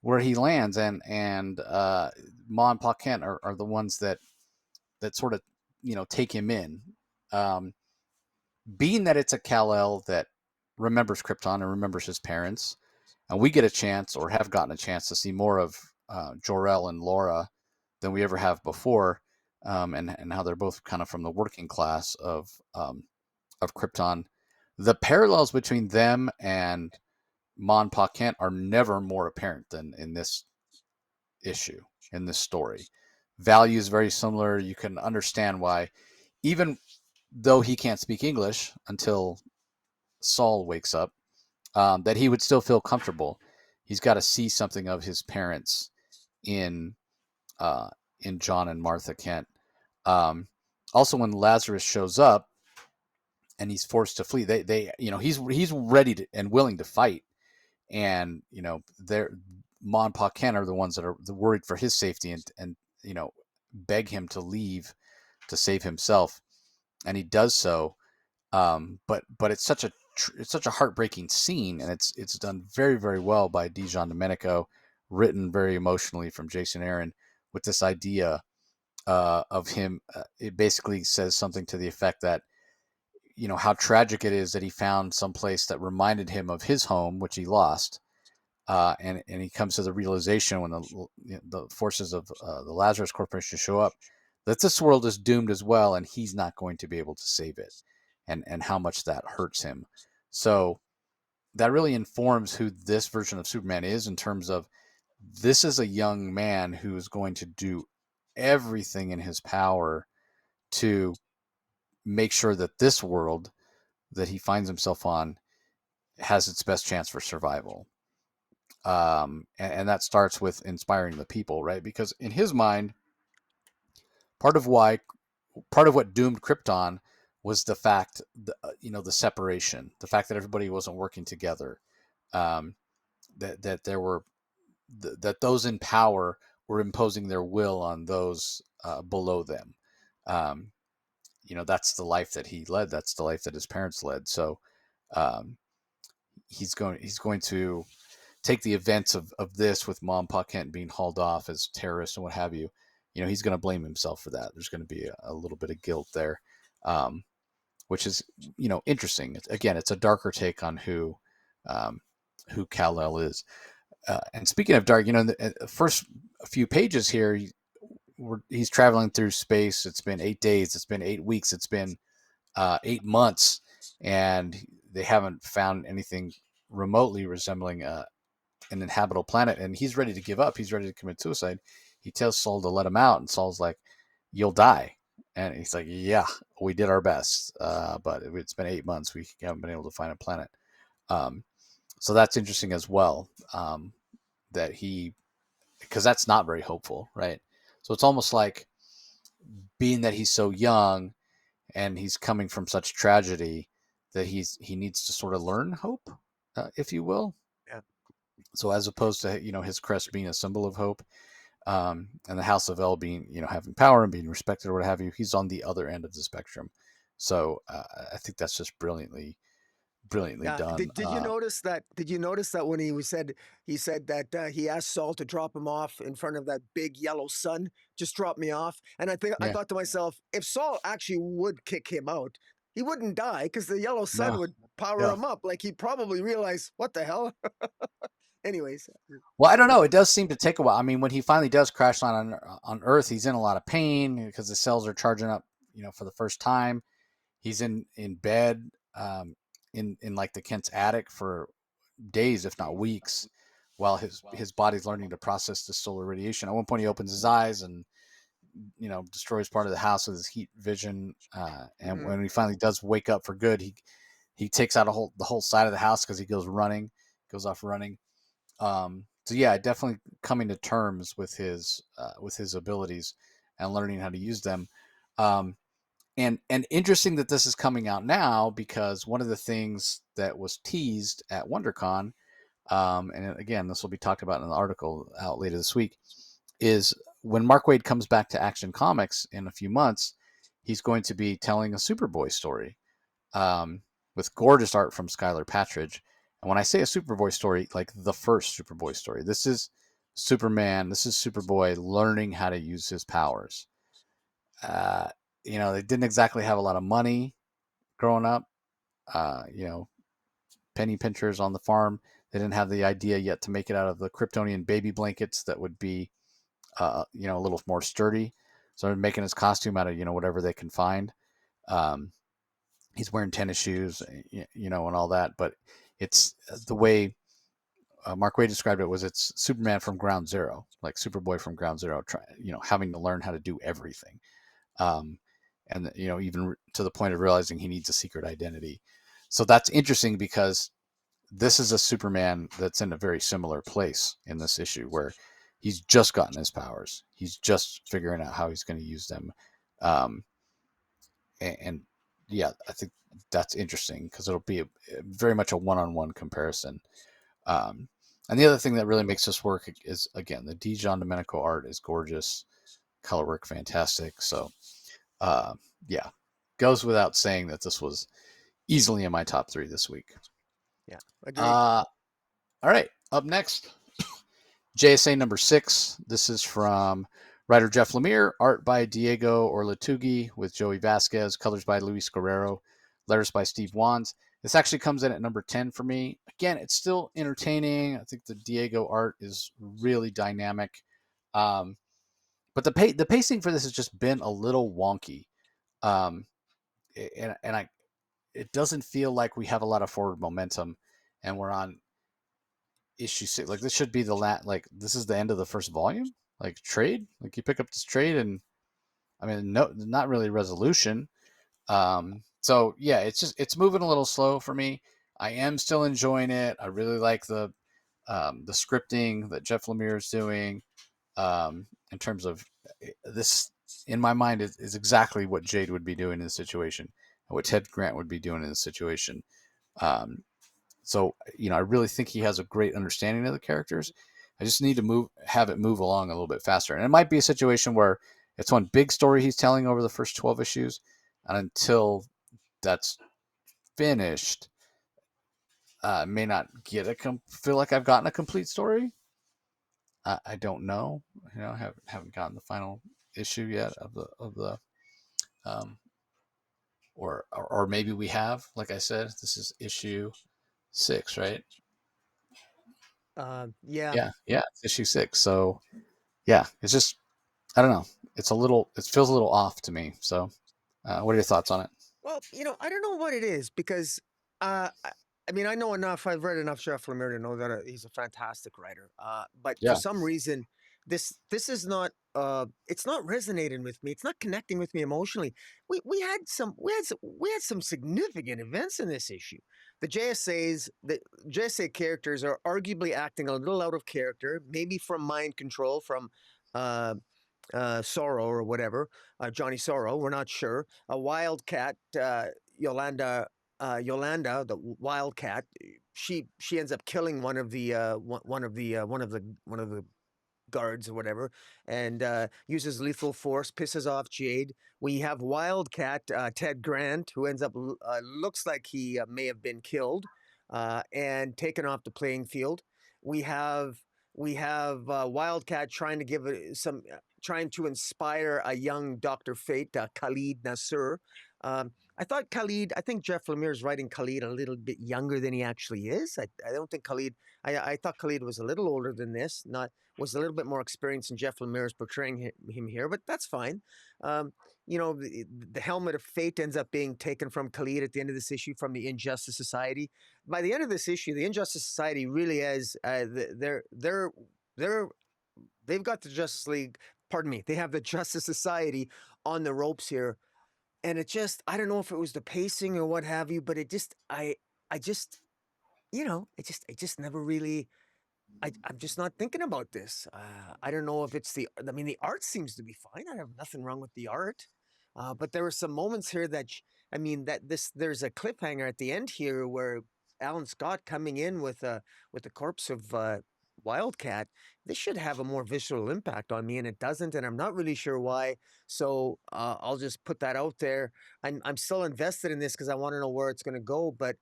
where he lands, and Ma and Pa Kent are the ones that sort of take him in. Um, Being that it's a Kal-El that remembers Krypton and remembers his parents, and we get a chance, or have gotten a chance, to see more of Jor-El and Laura than we ever have before, and how they're both kind of from the working class of Krypton. The parallels between them and Mon Pa Kent are never more apparent than in this issue, in this story. Values very similar. You can understand why, even though he can't speak English until Saul wakes up, that he would still feel comfortable. He's got to see something of his parents in John and Martha Kent. Also, when Lazarus shows up and he's forced to flee, they he's ready to, and willing to fight, and they're Ma and Pa Kent are the ones that are worried for his safety, and beg him to leave to save himself, and he does so. But it's such a heartbreaking scene, and it's done very, very well by Dijon Domenico, written very emotionally from Jason Aaron, with this idea of him. It basically says something to the effect that how tragic it is that he found some place that reminded him of his home, which he lost. And he comes to the realization when the forces of the Lazarus Corporation show up that this world is doomed as well, and he's not going to be able to save it, and how much that hurts him. So that really informs who this version of Superman is, in terms of this is a young man who is going to do everything in his power to make sure that this world that he finds himself on has its best chance for survival. And that starts with inspiring the people, right? Because in his mind, part of what doomed Krypton was the fact, the separation, the fact that everybody wasn't working together, that there were that those in power were imposing their will on those below them. Um, that's the life that he led. That's the life that his parents led. So um, he's going to take the events of this, with Mom Pa Kent being hauled off as terrorists and what have you. He's going to blame himself for that. There's going to be a little bit of guilt there, which is interesting. Again, it's a darker take on who Kal-El is. And speaking of dark, the first few pages here, he's traveling through space. It's been 8 days. It's been 8 weeks. It's been 8 months, and they haven't found anything remotely resembling an inhabitable planet. And he's ready to give up. He's ready to commit suicide. He tells Saul to let him out, and Saul's like, "You'll die." And he's like, "Yeah, we did our best, but it's been 8 months. We haven't been able to find a planet." So that's interesting as well. That because that's not very hopeful, right? So it's almost like, being that he's so young and he's coming from such tragedy, that he needs to sort of learn hope, if you will. Yeah. So as opposed to his crest being a symbol of hope, and the House of El being having power and being respected or what have you, he's on the other end of the spectrum. So I think that's just brilliantly done. Did you notice that? Did you notice that when he said that he asked Saul to drop him off in front of that big yellow sun? Just drop me off. And I Yeah. thought to myself, if Saul actually would kick him out, he wouldn't die, because the yellow sun No. would power Yeah. him up. Like, he'd probably realize, what the hell? Anyways. Well, I don't know. It does seem to take a while. I mean, when he finally does crash on Earth, he's in a lot of pain because the cells are charging up, for the first time. He's in bed, in like the Kent's attic for days, if not weeks, while his body's learning to process the solar radiation. At one point, he opens his eyes and destroys part of the house with his heat vision. And when he finally does wake up for good, he takes out the whole side of the house because he goes off running. So yeah, definitely coming to terms with his abilities and learning how to use them. And interesting that this is coming out now, because one of the things that was teased at WonderCon, and again, this will be talked about in an article out later this week, is when Mark Waid comes back to Action Comics in a few months, he's going to be telling a Superboy story, with gorgeous art from Skylar Patridge. And when I say a Superboy story, like the first Superboy story, this is Superman, this is Superboy learning how to use his powers. They didn't exactly have a lot of money growing up. Penny pinchers on the farm. They didn't have the idea yet to make it out of the Kryptonian baby blankets that would be, a little more sturdy. So they're making his costume out of, whatever they can find. He's wearing tennis shoes, and all that. But it's the way Mark Waid described it, was it's Superman from ground zero, like Superboy from ground zero, having to learn how to do everything. And even to the point of realizing he needs a secret identity. So that's interesting, because this is a Superman that's in a very similar place in this issue, where he's just gotten his powers. He's just figuring out how he's going to use them. And yeah, I think that's interesting, because it'll be very much a one-on-one comparison. And the other thing that really makes this work is, again, the Dijon Domenico art is gorgeous, color work fantastic. So yeah, goes without saying that this was easily in my top 3 this week. Yeah, agreed. All right, up next, JSA number 6. This is from writer Jeff Lemire, art by Diego Orlatugi with Joey Vasquez, colors by Luis Guerrero. letters by Steve Wands. This actually comes in at number 10 for me. Again, it's still entertaining. I think the Diego art is really dynamic. Um, but the pacing for this has just been a little wonky. Um, and I it doesn't feel like we have a lot of forward momentum, and we're on issue 6. Like this should be like this is the end of the first volume. Like trade, like you pick up this trade, and I mean, no, not really resolution. So yeah, it's moving a little slow for me. I am still enjoying it. I really like the scripting that Jeff Lemire is doing. In terms of this, in my mind, is exactly what Jade would be doing in this situation, and what Ted Grant would be doing in this situation. Um, so I really think he has a great understanding of the characters. I just need to have it move along a little bit faster, and it might be a situation where it's one big story he's telling over the first 12 issues, and until that's finished, may not feel like I've gotten a complete story. I don't know. I haven't gotten the final issue yet of the um, or maybe we have. Like I said, this is issue 6, right? Yeah. Yeah, it's issue 6. So yeah, it's just I don't know. It feels a little off to me. So, what are your thoughts on it? Well, I don't know what it is because, I mean, I know enough. I've read enough Jeff Lemire to know that he's a fantastic writer. But for Yeah, some reason, this is not. It's not resonating with me. It's not connecting with me emotionally. We had some significant events in this issue. The JSA characters are arguably acting a little out of character, maybe from mind control, from uh, Sorrow or whatever, Johnny Sorrow. We're not sure. A wildcat, Yolanda, the wildcat. She ends up killing one of the guards or whatever, and uses lethal force, pisses off Jade. We have Wildcat, Ted Grant, who ends up looks like he may have been killed and taken off the playing field. We have Wildcat trying to give trying to inspire a young Dr. Fate, Khalid Nasser. I think Jeff Lemire is writing Khalid a little bit younger than he actually is. I don't think Khalid, I thought Khalid was a little older than this, not was a little bit more experienced than Jeff Lemire is portraying him here, but that's fine. Um, the helmet of fate ends up being taken from Khalid at the end of this issue from the Injustice Society. By the end of this issue, the Injustice Society really is they're they've got the Justice League. Pardon me, they have the Justice Society on the ropes here, and I don't know if it was the pacing or what have you, but I just it just never really I'm just not thinking about this. I don't know if it's I mean, the art seems to be fine. I have nothing wrong with the art. But there were some moments here I mean, there's a cliffhanger at the end here where Alan Scott coming in with the corpse of Wildcat. This should have a more visceral impact on me, and it doesn't, and I'm not really sure why. So I'll just put that out there. I'm still invested in this because I want to know where it's going to go, but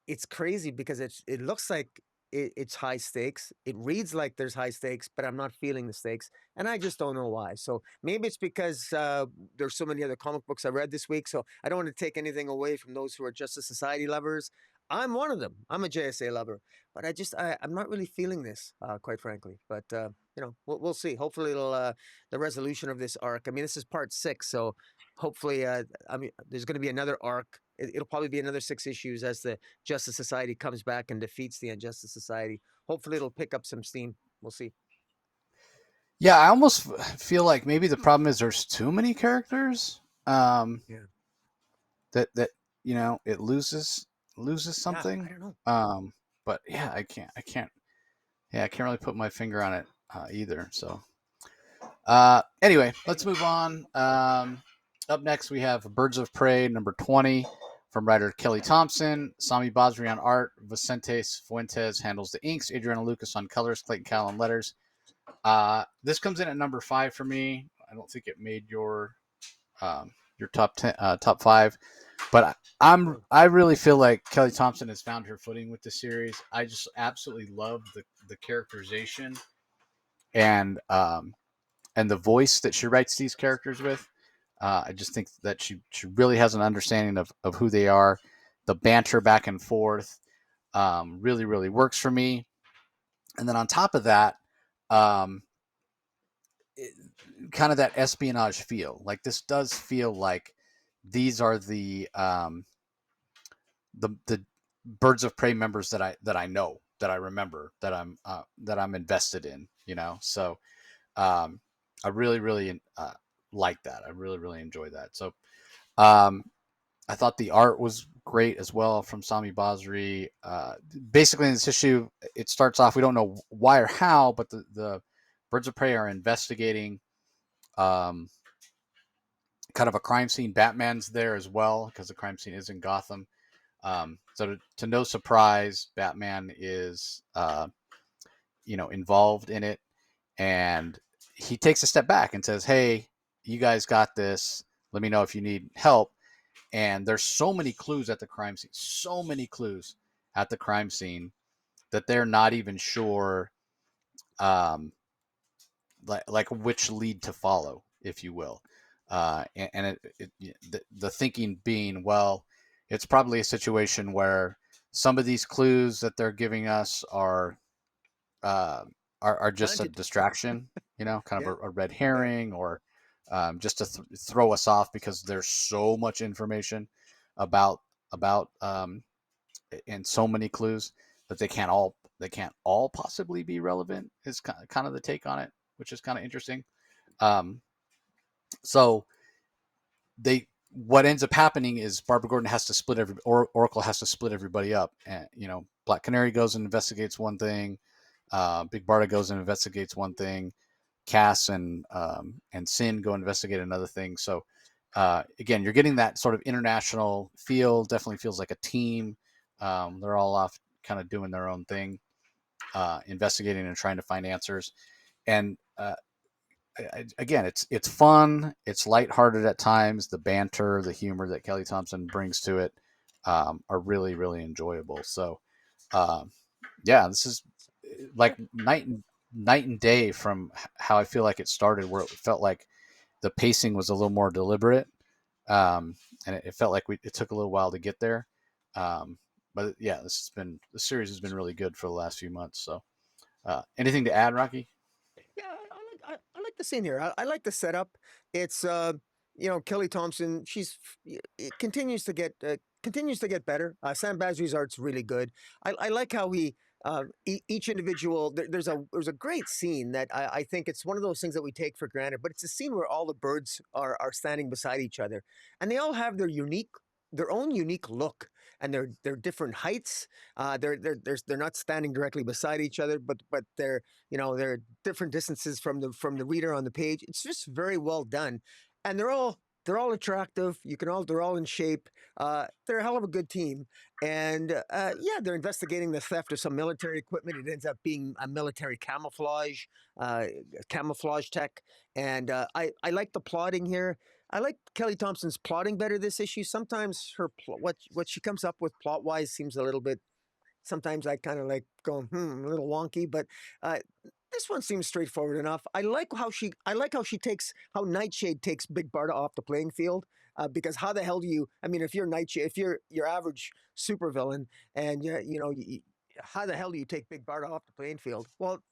it's crazy because it looks like it's high stakes. It reads like there's high stakes, but I'm not feeling the stakes, and I just don't know why. So maybe it's because there's so many other comic books I read this week. So I don't want to take anything away from those who are Justice Society lovers. I'm one of them. I'm a JSA lover, but I'm not really feeling this, quite frankly. But we'll see. Hopefully, it'll the resolution of this arc. I mean, this is part 6, so hopefully, I mean, there's going to be another arc. It'll probably be another 6 issues as the Justice Society comes back and defeats the Injustice Society. Hopefully, it'll pick up some steam. We'll see. yeah. I almost feel like maybe the problem is there's too many characters. Yeah. That it loses Yeah, I something. don't know. But yeah, I can't. Yeah, I can't really put my finger on it either. So anyway, let's move on. Up next, we have Birds of Prey number 20 from writer Kelly Thompson. Sami Basri on art. Vicente Fuentes handles the inks. Adriana Lucas on colors. Clayton Cowell on letters. This comes in at number 5 for me. I don't think it made your top 10, top 5, but I really feel like Kelly Thompson has found her footing with the series. I just absolutely love the characterization and the voice that she writes these characters with. I just think that she really has an understanding of who they are. The banter back and forth really really works for me. And then on top of that, um, it, kind of that espionage feel. Like this does feel like these are the birds of prey members that I know, that I remember, that I'm invested in. So um, I really really like that. I really really enjoy that. So um, I thought the art was great as well from Sami Basri. Basically, in this issue, it starts off, we don't know why or how, but the Birds of Prey are investigating um, kind of a crime scene. Batman's there as well because the crime scene is in Gotham. So to no surprise, Batman is involved in it, and he takes a step back and says, "Hey, you guys got this. Let me know if you need help." And there's so many clues at the crime scene, so many clues at the crime scene that they're not even sure, um, like which lead to follow, if you will. And the thinking being, well, it's probably a situation where some of these clues that they're giving us uh, are just a Planted. distraction, kind of Yeah. a red Yeah. herring, or just to throw us off because there's so much information about about and so many clues that they can't all possibly be relevant. Is kind of the take on it, which is kind of interesting. Um, so they what ends up happening is Barbara Gordon has to Oracle has to split everybody up, and Black Canary goes and investigates one thing, Big Barda goes and investigates one thing, Cass and Sin go investigate another thing. So again, you're getting that sort of international feel. Definitely feels like a team. They're all off kind of doing their own thing, investigating and trying to find answers. And again, it's fun. It's lighthearted at times. The banter, the humor that Kelly Thompson brings to it are really really enjoyable. So um, yeah, this is like night and day from how I feel like it started, where it felt like the pacing was a little more deliberate, and it felt like it took a little while to get there. Um, but yeah, the series has been really good for the last few months. So anything to add, Rocky? Yeah, I like the scene here. I like the setup. It's Kelly Thompson. It continues to get better. Sam Basri's art's really good. I like how each individual. There's a great scene that I think it's one of those things that we take for granted, but it's a scene where all the birds are standing beside each other, and they all have their own unique look, and they're different heights. They're not standing directly beside each other, but they're different distances from the reader on the page. It's just very well done, and they're all attractive. They're all in shape. They're a hell of a good team, and yeah, they're investigating the theft of some military equipment. It ends up being a military uh, camouflage tech, and I like the plotting here. I like Kelly Thompson's plotting better this issue. Sometimes what she comes up with plot wise seems a little bit. Sometimes I kind of like going, a little wonky, but uh, this one seems straightforward enough. I like how she takes how Nightshade takes Big Barda off the playing field. Because how the hell do you? I mean, if you're Nightshade, if you're your average supervillain, and how the hell do you take Big Barda off the playing field? Well,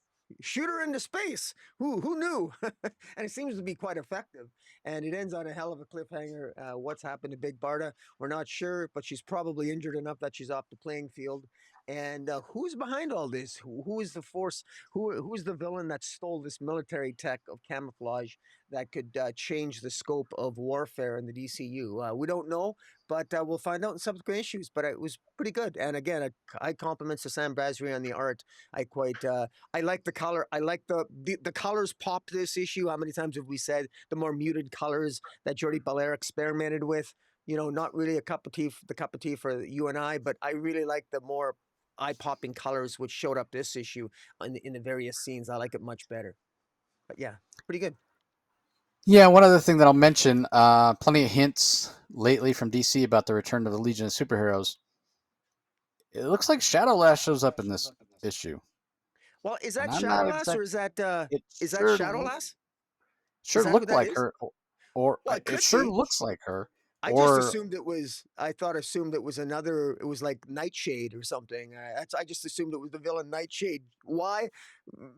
shoot her into space. Who knew? And it seems to be quite effective. And it ends on a hell of a cliffhanger. What's happened to Big Barda? We're not sure, but she's probably injured enough that she's off the playing field. And who's behind all this? Who is the force? Who's the villain that stole this military tech of camouflage that could change the scope of warfare in the DCU? We don't know, but we'll find out in subsequent issues. But it was pretty good. And again, high compliments to Sam Basri on the art. I like the color. I like the colors pop this issue. How many times have we said the more muted colors that Jordi Belair experimented with? Not really the cup of tea for you and I, but I really like the more eye-popping colors which showed up this issue in the various scenes. I like it much better. But yeah, pretty good. Yeah, one other thing that I'll mention, plenty of hints lately from DC about the return of the Legion of Superheroes. It looks like Shadowlash shows up in this issue, Well, is and that I'm not Shadowlass or exact. It is that Shadowlass? Is sure that who looked that like is? her. or Well, it it could sure be. looks like her. I just Or assumed it was. I thought assumed it was another. It was like Nightshade or something. I just assumed it was the villain Nightshade. Why?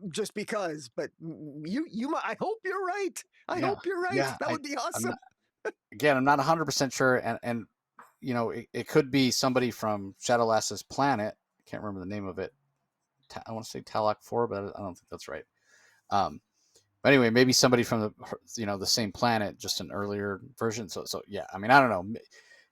Just because. But I hope you're right. I yeah, hope you're right. yeah. That would be I'm awesome. not, again, I'm not 100% sure, and it could be somebody from Shadowlass's planet. I can't remember the name of it. I want to say Talak 4, but I don't think that's right. Um, but anyway, maybe somebody from the same planet, just an earlier version. So yeah, I mean, I don't know.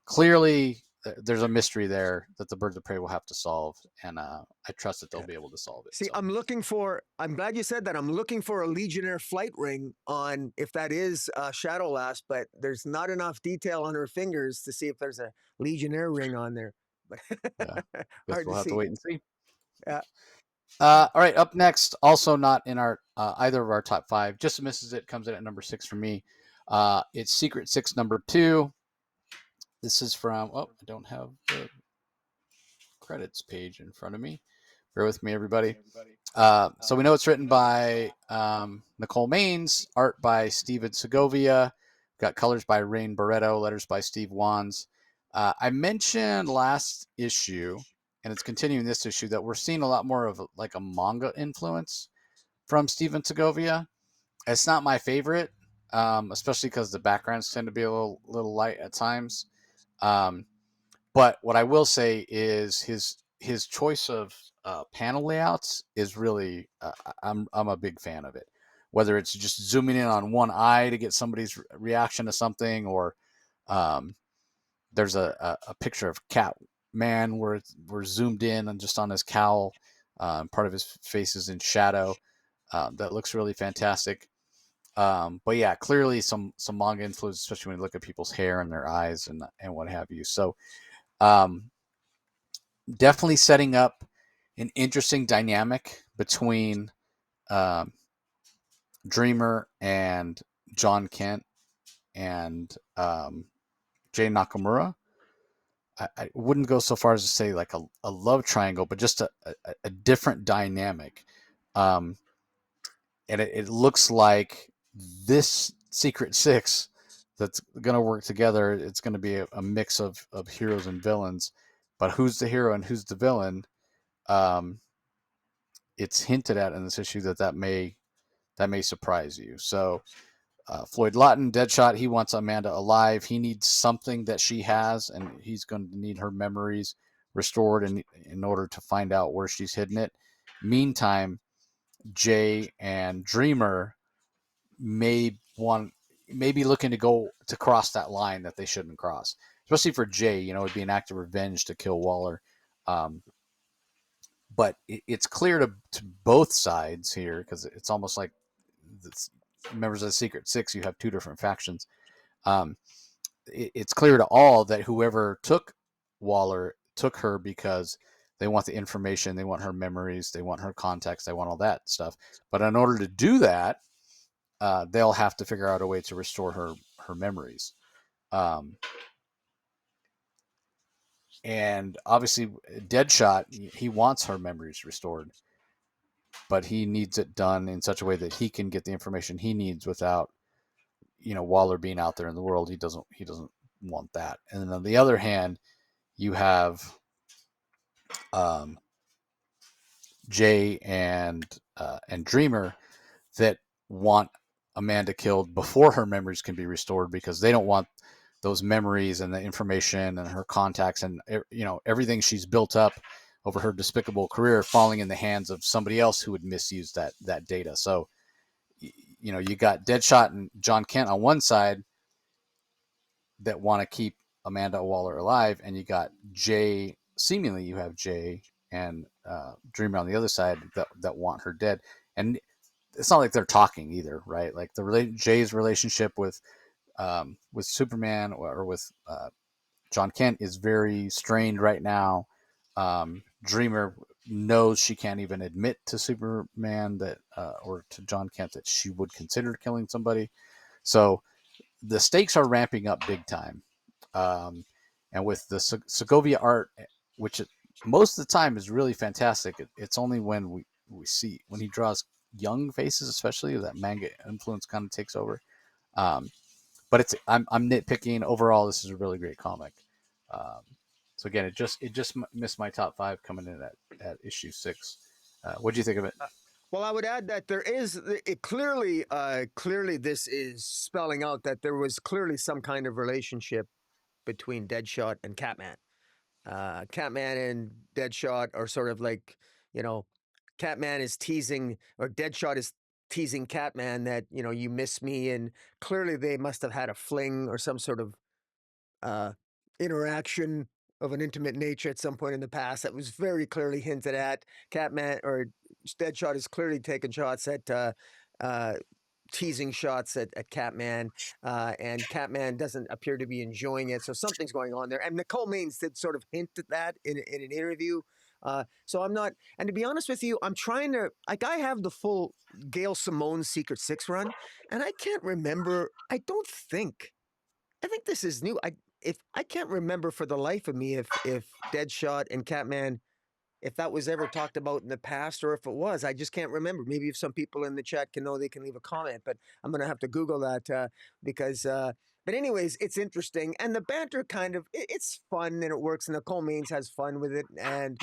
Clearly, there's a mystery there that the Birds of Prey will have to solve, and I trust that they'll Yeah. be able to solve it. See, So I'm glad you said that. I'm looking for a Legionnaire flight ring on if that is Shadowlass, but there's not enough detail on her fingers to see if there's a Legionnaire ring on there. But yeah, guess hard to we'll have to see. wait and see. Uh, All right, up next, also not in our either of our top five, just misses it. Comes in at number 6 for me. It's Secret Six number 2. This is from. Oh, I don't have the credits page in front of me. Bear with me, everybody. So we know it's written by Nicole Maines, art by Steven Segovia, got colors by Rain Barreto, letters by Steve Wands. I mentioned last issue, and it's continuing this issue, that we're seeing a lot more of like a manga influence from Steven Segovia. It's not my favorite, especially because the backgrounds tend to be a little light at times. Um, but what I will say is his choice of panel layouts is really I'm a big fan of it. Whether it's just zooming in on one eye to get somebody's reaction to something, or um, there's a picture of Catman where we're zoomed in and just on his cowl, part of his face is in shadow. That looks really fantastic. But yeah, clearly some manga influence, especially when you look at people's hair and their eyes and what have you. So um, definitely setting up an interesting dynamic between um, Dreamer and John Kent and Jay Nakamura. I wouldn't go so far as to say like a love triangle, but just a different dynamic. Um, and it looks like this Secret Six that's going to work together. It's going to be a mix of heroes and villains, but who's the hero and who's the villain? Um, it's hinted at in this issue that may surprise you. So Floyd Lawton, Deadshot, he wants Amanda alive. He needs something that she has, and he's going to need her memories restored in order to find out where she's hidden it. Meantime, Jay and Dreamer may want may be looking to go to cross that line that they shouldn't cross. Especially for Jay, it'd be an act of revenge to kill Waller. Um, but it's clear to both sides here, because it's almost like the members of the Secret Six, you have two different factions. Um, it's clear to all that whoever took Waller took her because they want the information, they want her memories, they want her contacts, they want all that stuff. But in order to do that, they'll have to figure out a way to restore her memories. Um, and obviously, Deadshot, he wants her memories restored, but he needs it done in such a way that he can get the information he needs without Waller being out there in the world. He doesn't want that. And then on the other hand, you have um, Jay and Dreamer that want Amanda killed before her memories can be restored, because they don't want those memories and the information and her contacts and everything she's built up over her despicable career falling in the hands of somebody else who would misuse that data. So you got Deadshot and John Kent on one side that want to keep Amanda Waller alive, and you got Jay. Seemingly, you have Jay and Dreamer on the other side that want her dead. And it's not like they're talking either, right? Like Jay's relationship with Superman or with John Kent is very strained right now. Dreamer knows she can't even admit to Superman that or to John Kent that she would consider killing somebody. So the stakes are ramping up big time. Um, and with the Segovia art, which most of the time is really fantastic, it's only when we see when he draws young faces, especially, that manga influence kind of takes over. Um, but I'm nitpicking. Overall, this is a really great comic. Um, so again, it just missed my top 5 coming in at issue 6. What do you think of it? Well, I would add that there is it clearly this is spelling out that there was clearly some kind of relationship between Deadshot and Catman. Catman and Deadshot are sort of like, you know, Catman is teasing, or Deadshot is teasing Catman that, you know, you miss me. And clearly they must have had a fling or some sort of uh, interaction of an intimate nature at some point in the past that was very clearly hinted at. Catman or Deadshot is clearly taking shots at uh, teasing shots at Catman, and Catman doesn't appear to be enjoying it. So something's going on there. And Nicole Maines did sort of hint at that in an interview. So I'm not, and to be honest with you, I'm trying to, like, I have the full Gail Simone Secret Six run, and I can't remember, I think this is new. I can't remember for the life of me if Deadshot and Catman, if that was ever talked about in the past, or if it was. I just can't remember. Maybe if some people in the chat can know, they can leave a comment, but I'm going to have to Google that because, but anyways, it's interesting. And the banter kind of, it's fun and it works. And Nicole Maines has fun with it. And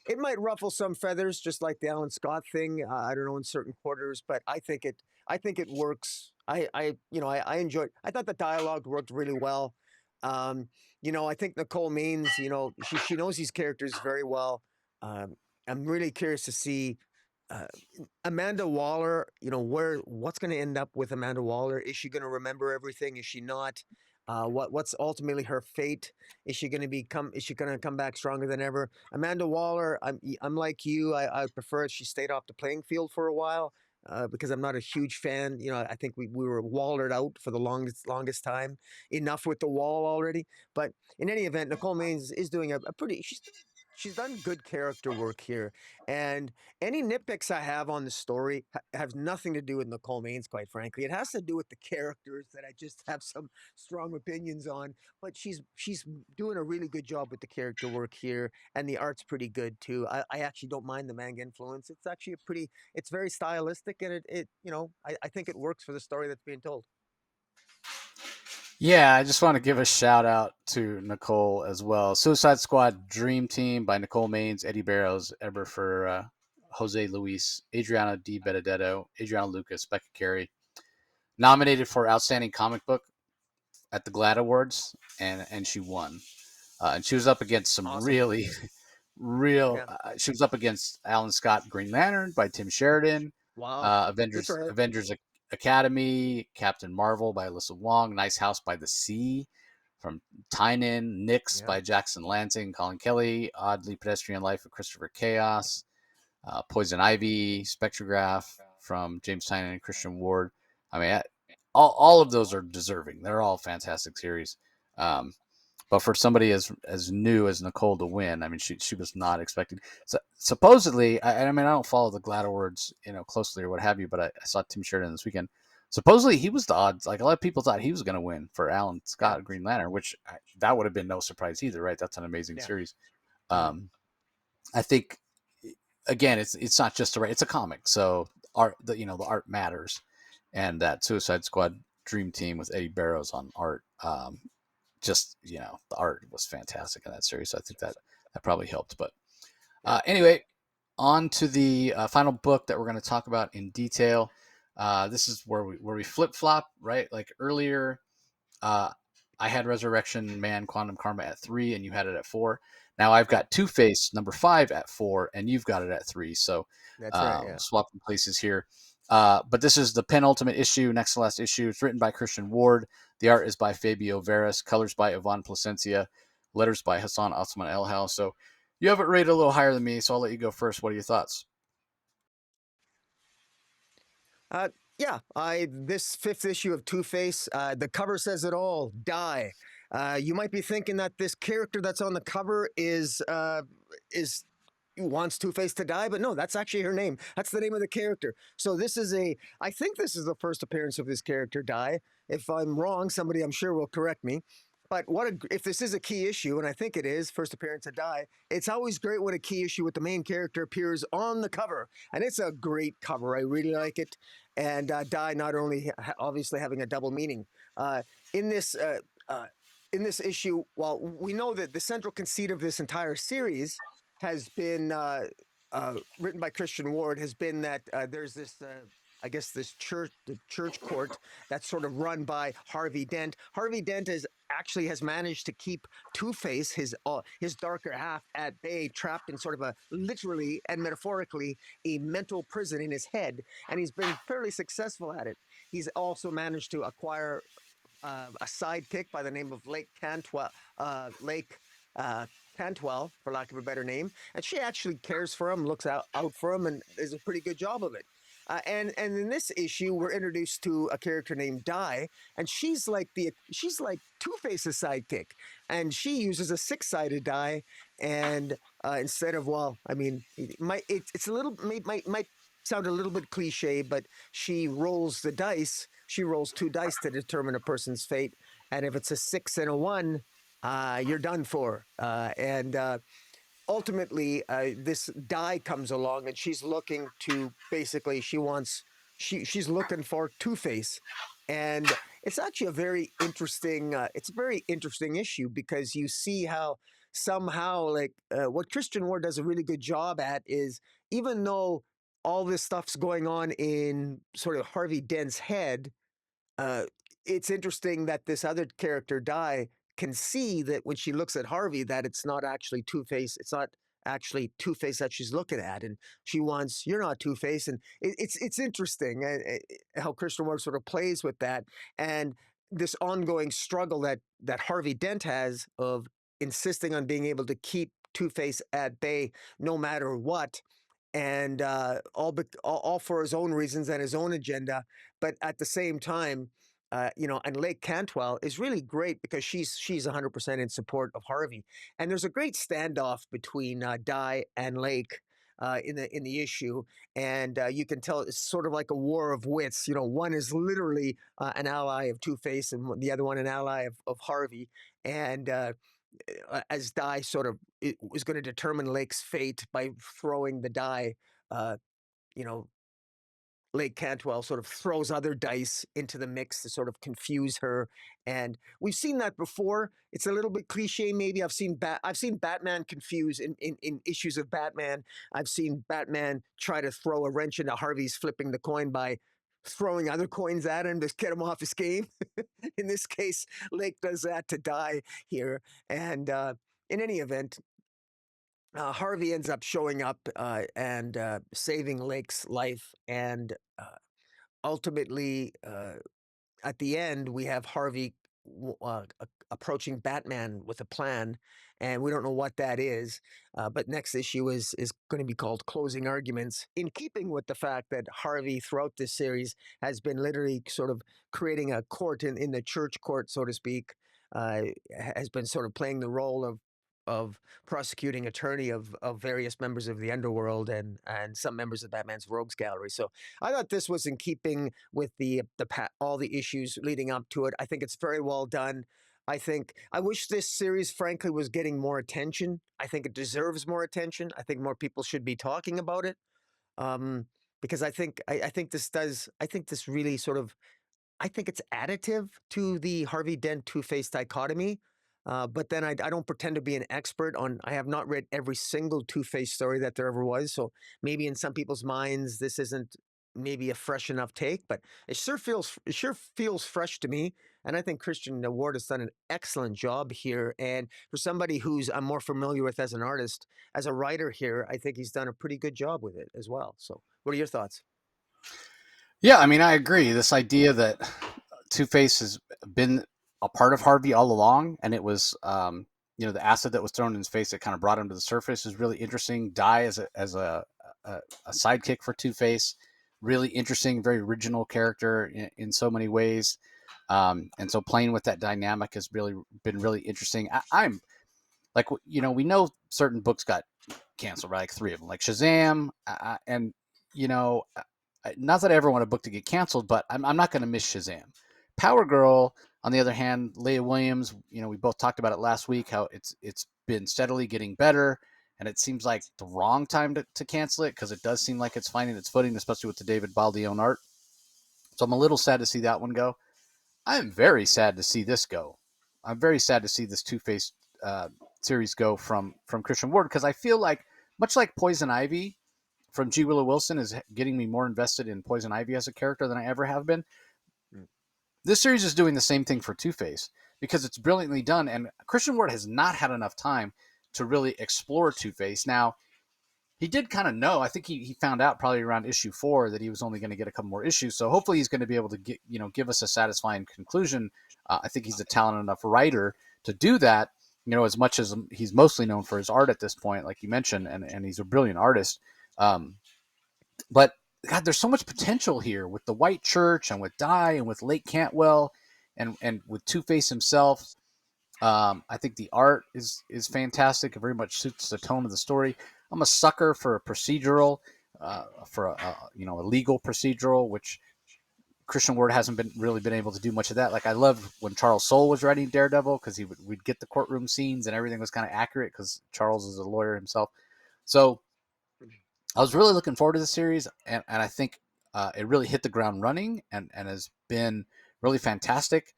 it might ruffle some feathers, just like the Alan Scott thing. I don't know, in certain quarters, but I think it works. I enjoyed, I thought the dialogue worked really well. Um, I think Nicole Maines, she knows these characters very well. um, I'm really curious to see uh, Amanda Waller. What's going to end up with Amanda Waller? Is she going to remember everything? Is she not? What's ultimately her fate? Is she going to become? Is she going to come back stronger than ever? Amanda Waller. I'm like you. I prefer if she stayed off the playing field for a while. Because I'm not a huge fan. I think we were wallered out for the longest time. Enough with the wall already. But in any event, Nicole Maines is doing a pretty. She's done good character work here. And any nitpicks I have on the story have nothing to do with Nicole Maines, quite frankly. It has to do with the characters that I just have some strong opinions on. But she's doing a really good job with the character work here, and the art's pretty good too. I actually don't mind the manga influence. It's actually it's very stylistic, and I think it works for the story that's being told. Yeah, I just want to give a shout out to Nicole as well. Suicide Squad Dream Team by Nicole Maines, Eddie Barrows, Eber for Jose Luis, Adriana Di Benedetto, Adriana Lucas, Becca Carey. Nominated for Outstanding Comic Book at the GLAAD Awards, and she won. And she was up against some Awesome. really, real. Yeah. She was up against Alan Scott Green Lantern by Tim Sheridan, Wow. Good for her. Avengers Academy, Captain Marvel by Alyssa Wong, Nice House by the Sea from Tynan, Nyx Yeah. by Jackson Lansing, Colin Kelly, Oddly Pedestrian Life of Christopher Chaos, Poison Ivy, Spectrograph from James Tynan and Christian Ward. I mean, all of those are deserving. They're all fantastic series. But for somebody as new as Nicole to win, I mean, she was not expecting. So supposedly, I mean, I don't follow the GLAAD Awards, closely or what have you, but I saw Tim Sheridan this weekend. Supposedly, he was the odds. Like a lot of people thought he was going to win for Alan Scott Green Lantern, which that would have been no surprise either, right? That's an amazing series. I think again, it's not just it's a comic, so the art matters, and that Suicide Squad Dream Team with Eddie Barrows on art. Just the art was fantastic in that series, so I think that probably helped. But anyway, on to the final book that we're going to talk about in detail. This is where we flip flop, right? Like earlier, I had Resurrection Man Quantum Karma at 3, and you had it at 4. Now I've got Two-Face number 5 at 4, and you've got it at 3. So that's right. Yeah. Swapping places here. But this is the penultimate issue, next to last issue. It's written by Christian Ward. The art is by Fabio Veras. Colors by Yvonne Placencia. Letters by Hassan Osman Elhal. So you have it rated a little higher than me, so I'll let you go first. What are your thoughts? Yeah, this 5th issue of Two-Face, the cover says it all. Die. You might be thinking that this character that's on the cover is wants Two-Face to die, but no, that's actually her name. That's the name of the character. So I think this is the first appearance of this character, Die. If I'm wrong, somebody I'm sure will correct me. But if this is a key issue, and I think it is, first appearance of Die, it's always great when a key issue with the main character appears on the cover. And it's a great cover. I really like it. and die not only obviously having a double meaning in this. In this issue, well, we know that the central conceit of this entire series has been written by Christian Ward, has been that there's this I guess this the church court that's sort of run by Harvey Dent. Harvey Dent is actually has managed to keep Two-Face, his darker half, at bay, trapped in sort of a literally and metaphorically a mental prison in his head, and he's been fairly successful at it. He's also managed to acquire a sidekick by the name of Lake Cantwell, for lack of a better name, and she actually cares for him, looks out for him, and does a pretty good job of it. And in this issue, we're introduced to a character named Di, and she's like Two-Face's sidekick, and she uses a six-sided die, and instead of I mean, it's a little might sound a little bit cliche, but she rolls the dice. She rolls two dice to determine a person's fate, and if it's a 6 and a 1, you're done for. And ultimately, this Di comes along, and she's looking to basically she's looking for Two-Face, and it's actually a very interesting issue, because you see how somehow what Christian Ward does a really good job at is, even though all this stuff's going on in sort of Harvey Dent's head, uh, it's interesting that this other character, Di, can see that when she looks at Harvey, that it's not actually Two-Face. It's not actually Two-Face that she's looking at, and she wants, you're not Two-Face, and it's interesting how Christian Ward sort of plays with that, and this ongoing struggle that Harvey Dent has of insisting on being able to keep Two-Face at bay no matter what, and all for his own reasons and his own agenda. But at the same time, and Lake Cantwell is really great, because she's 100% in support of Harvey, and there's a great standoff between Di and Lake. In the issue, and you can tell it's sort of like a war of wits. One is literally an ally of Two-Face, and the other one an ally of Harvey. And as Di sort of was going to determine Lake's fate by throwing the die, uh, you know, Lake Cantwell sort of throws other dice into the mix to sort of confuse her, and we've seen that before. It's a little bit cliche, maybe. I've seen Batman confuse in issues of Batman. I've seen Batman try to throw a wrench into Harvey's flipping the coin by throwing other coins at him to get him off his game. In this case, Lake does that to Die here, and in any event, Harvey ends up showing up and saving Lake's life, and ultimately, at the end, we have Harvey approaching Batman with a plan, and we don't know what that is. But next issue is going to be called Closing Arguments, in keeping with the fact that Harvey, throughout this series, has been literally sort of creating a court in the church court, so to speak. Has been sort of playing the role of prosecuting attorney of various members of the underworld, and some members of Batman's rogues gallery. So I thought this was in keeping with all the issues leading up to it. I think it's very well done. I wish this series, frankly, was getting more attention. I think it deserves more attention. I think more people should be talking about it. Because I think this really sort of, I think it's additive to the Harvey Dent Two-Face dichotomy. But then I don't pretend to be an expert on. I have not read every single Two-Face story that there ever was. So maybe in some people's minds, this isn't maybe a fresh enough take, but it sure feels fresh to me. And I think Christian Ward has done an excellent job here. And for somebody who's I'm more familiar with as an artist, as a writer here, I think he's done a pretty good job with it as well. So what are your thoughts? Yeah, I mean, I agree. This idea that Two-Face has been a part of Harvey all along, and it was, the acid that was thrown in his face that kind of brought him to the surface is really interesting. Die as a sidekick for Two-Face, really interesting, very original character in so many ways. And so playing with that dynamic has really been really interesting. I'm like, we know certain books got canceled, right? Like 3 of them, like Shazam, and not that I ever want a book to get canceled, but I'm not going to miss Shazam. Power Girl, on the other hand, Leah Williams, we both talked about it last week, how it's been steadily getting better, and it seems like the wrong time to cancel it, because it does seem like it's finding its footing, especially with the David Baldeón art. So I'm a little sad to see that one go. I am very sad to see this go. I'm very sad to see this Two-Face series go from Christian Ward, because I feel like, much like Poison Ivy from G. Willow Wilson is getting me more invested in Poison Ivy as a character than I ever have been. Mm. This series is doing the same thing for Two-Face because it's brilliantly done, and Christian Ward has not had enough time to really explore Two-Face. Now, he did kind of know. I think he found out probably around issue 4 that he was only going to get a couple more issues. So hopefully he's going to be able to give us a satisfying conclusion. I think he's a talented enough writer to do that. As much as he's mostly known for his art at this point, like you mentioned, and he's a brilliant artist. But God, there's so much potential here with the White Church and with Dye and with Lake Cantwell and with Two-Face himself. I think the art is fantastic. It very much suits the tone of the story. I'm a sucker for a procedural, for a legal procedural, which Christian Ward hasn't really been able to do much of that. Like, I loved when Charles Soule was writing Daredevil, because we'd get the courtroom scenes and everything was kind of accurate because Charles is a lawyer himself. So I was really looking forward to the series, and I think it really hit the ground running and has been really fantastic.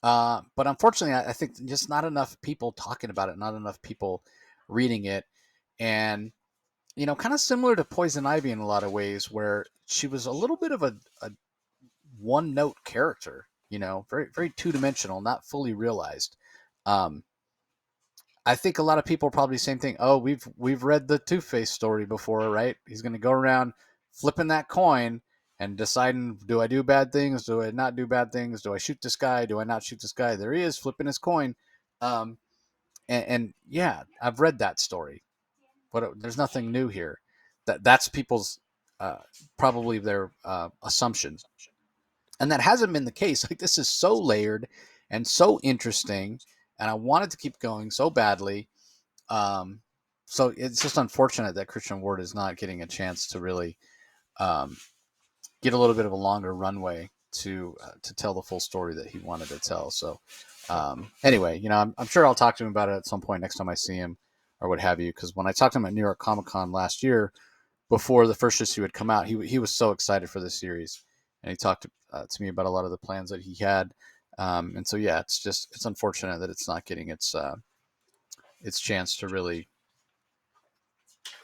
But unfortunately, I think just not enough people talking about it, not enough people reading it. And, kind of similar to Poison Ivy in a lot of ways, where she was a little bit of a one-note character, very, very two-dimensional, not fully realized. I think a lot of people are probably the same thing. Oh, we've read the Two-Face story before, right? He's going to go around flipping that coin and deciding, do I do bad things? Do I not do bad things? Do I shoot this guy? Do I not shoot this guy? There he is, flipping his coin. And yeah, I've read that story, but there's nothing new here. That's people's probably their assumption, and that hasn't been the case. Like, this is so layered and so interesting, and I wanted to keep going so badly. So it's just unfortunate that Christian Ward is not getting a chance to really get a little bit of a longer runway to tell the full story that he wanted to tell. So anyway, I'm sure I'll talk to him about it at some point next time I see him or what have you. Because when I talked to him at New York Comic Con last year, before the first issue had come out, he was so excited for the series, and he talked to me about a lot of the plans that he had. And so yeah, it's unfortunate that it's not getting its chance to really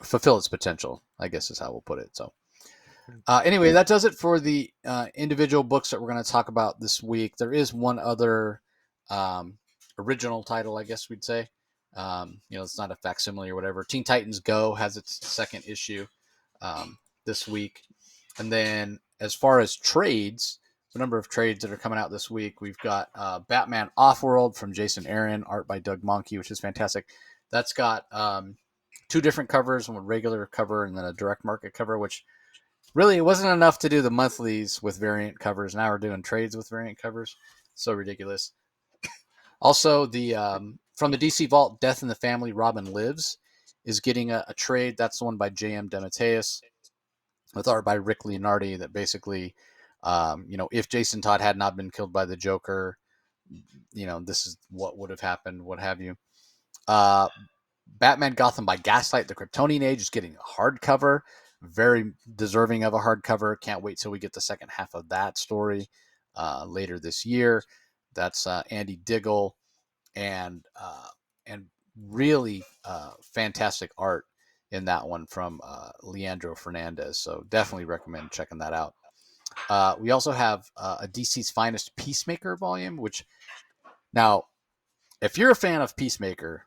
fulfill its potential, I guess is how we'll put it. So anyway, that does it for the individual books that we're going to talk about this week. There is one other original title, I guess we'd say. It's not a facsimile or whatever. Teen Titans Go has its second issue this week. And then as far as trades, the number of trades that are coming out this week, we've got Batman Offworld from Jason Aaron, art by Doug Monkey, which is fantastic. That's got 2 different covers, one regular cover and then a direct market cover, which really it wasn't enough to do the monthlies with variant covers. Now we're doing trades with variant covers. So ridiculous. Also, the from the DC Vault, Death in the Family, Robin Lives is getting a trade. That's the one by J.M. DeMatteis with art by Rick Leonardi, that basically, if Jason Todd had not been killed by the Joker, this is what would have happened, what have you. Batman Gotham by Gaslight, the Kryptonian Age, is getting a hardcover. Very deserving of a hardcover. Can't wait till we get the second half of that story later this year. That's Andy Diggle, and really fantastic art in that one from Leandro Fernandez. So definitely recommend checking that out. We also have a DC's Finest Peacemaker volume, which now, if you're a fan of Peacemaker,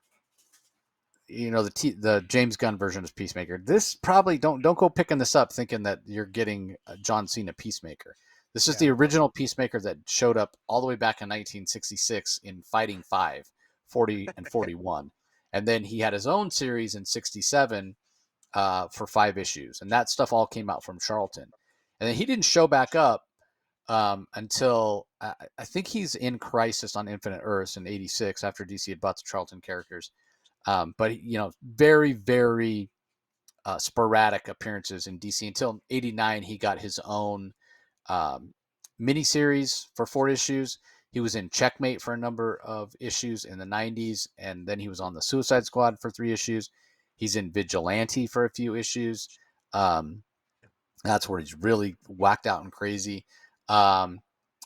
the James Gunn version of Peacemaker, this probably don't go picking this up thinking that you're getting John Cena Peacemaker. This is the original Peacemaker that showed up all the way back in 1966 in Fighting 5, 40 and 41. And then he had his own series in 67 for 5 issues. And that stuff all came out from Charlton. And then he didn't show back up until I think he's in Crisis on Infinite Earths in 86 after DC had bought the Charlton characters. But, very, very sporadic appearances in DC until 89. He got his own miniseries for 4 issues. He was in Checkmate for a number of issues in the 90s, and then he was on the Suicide Squad for 3 issues. He's in Vigilante for a few issues. That's where he's really whacked out and crazy.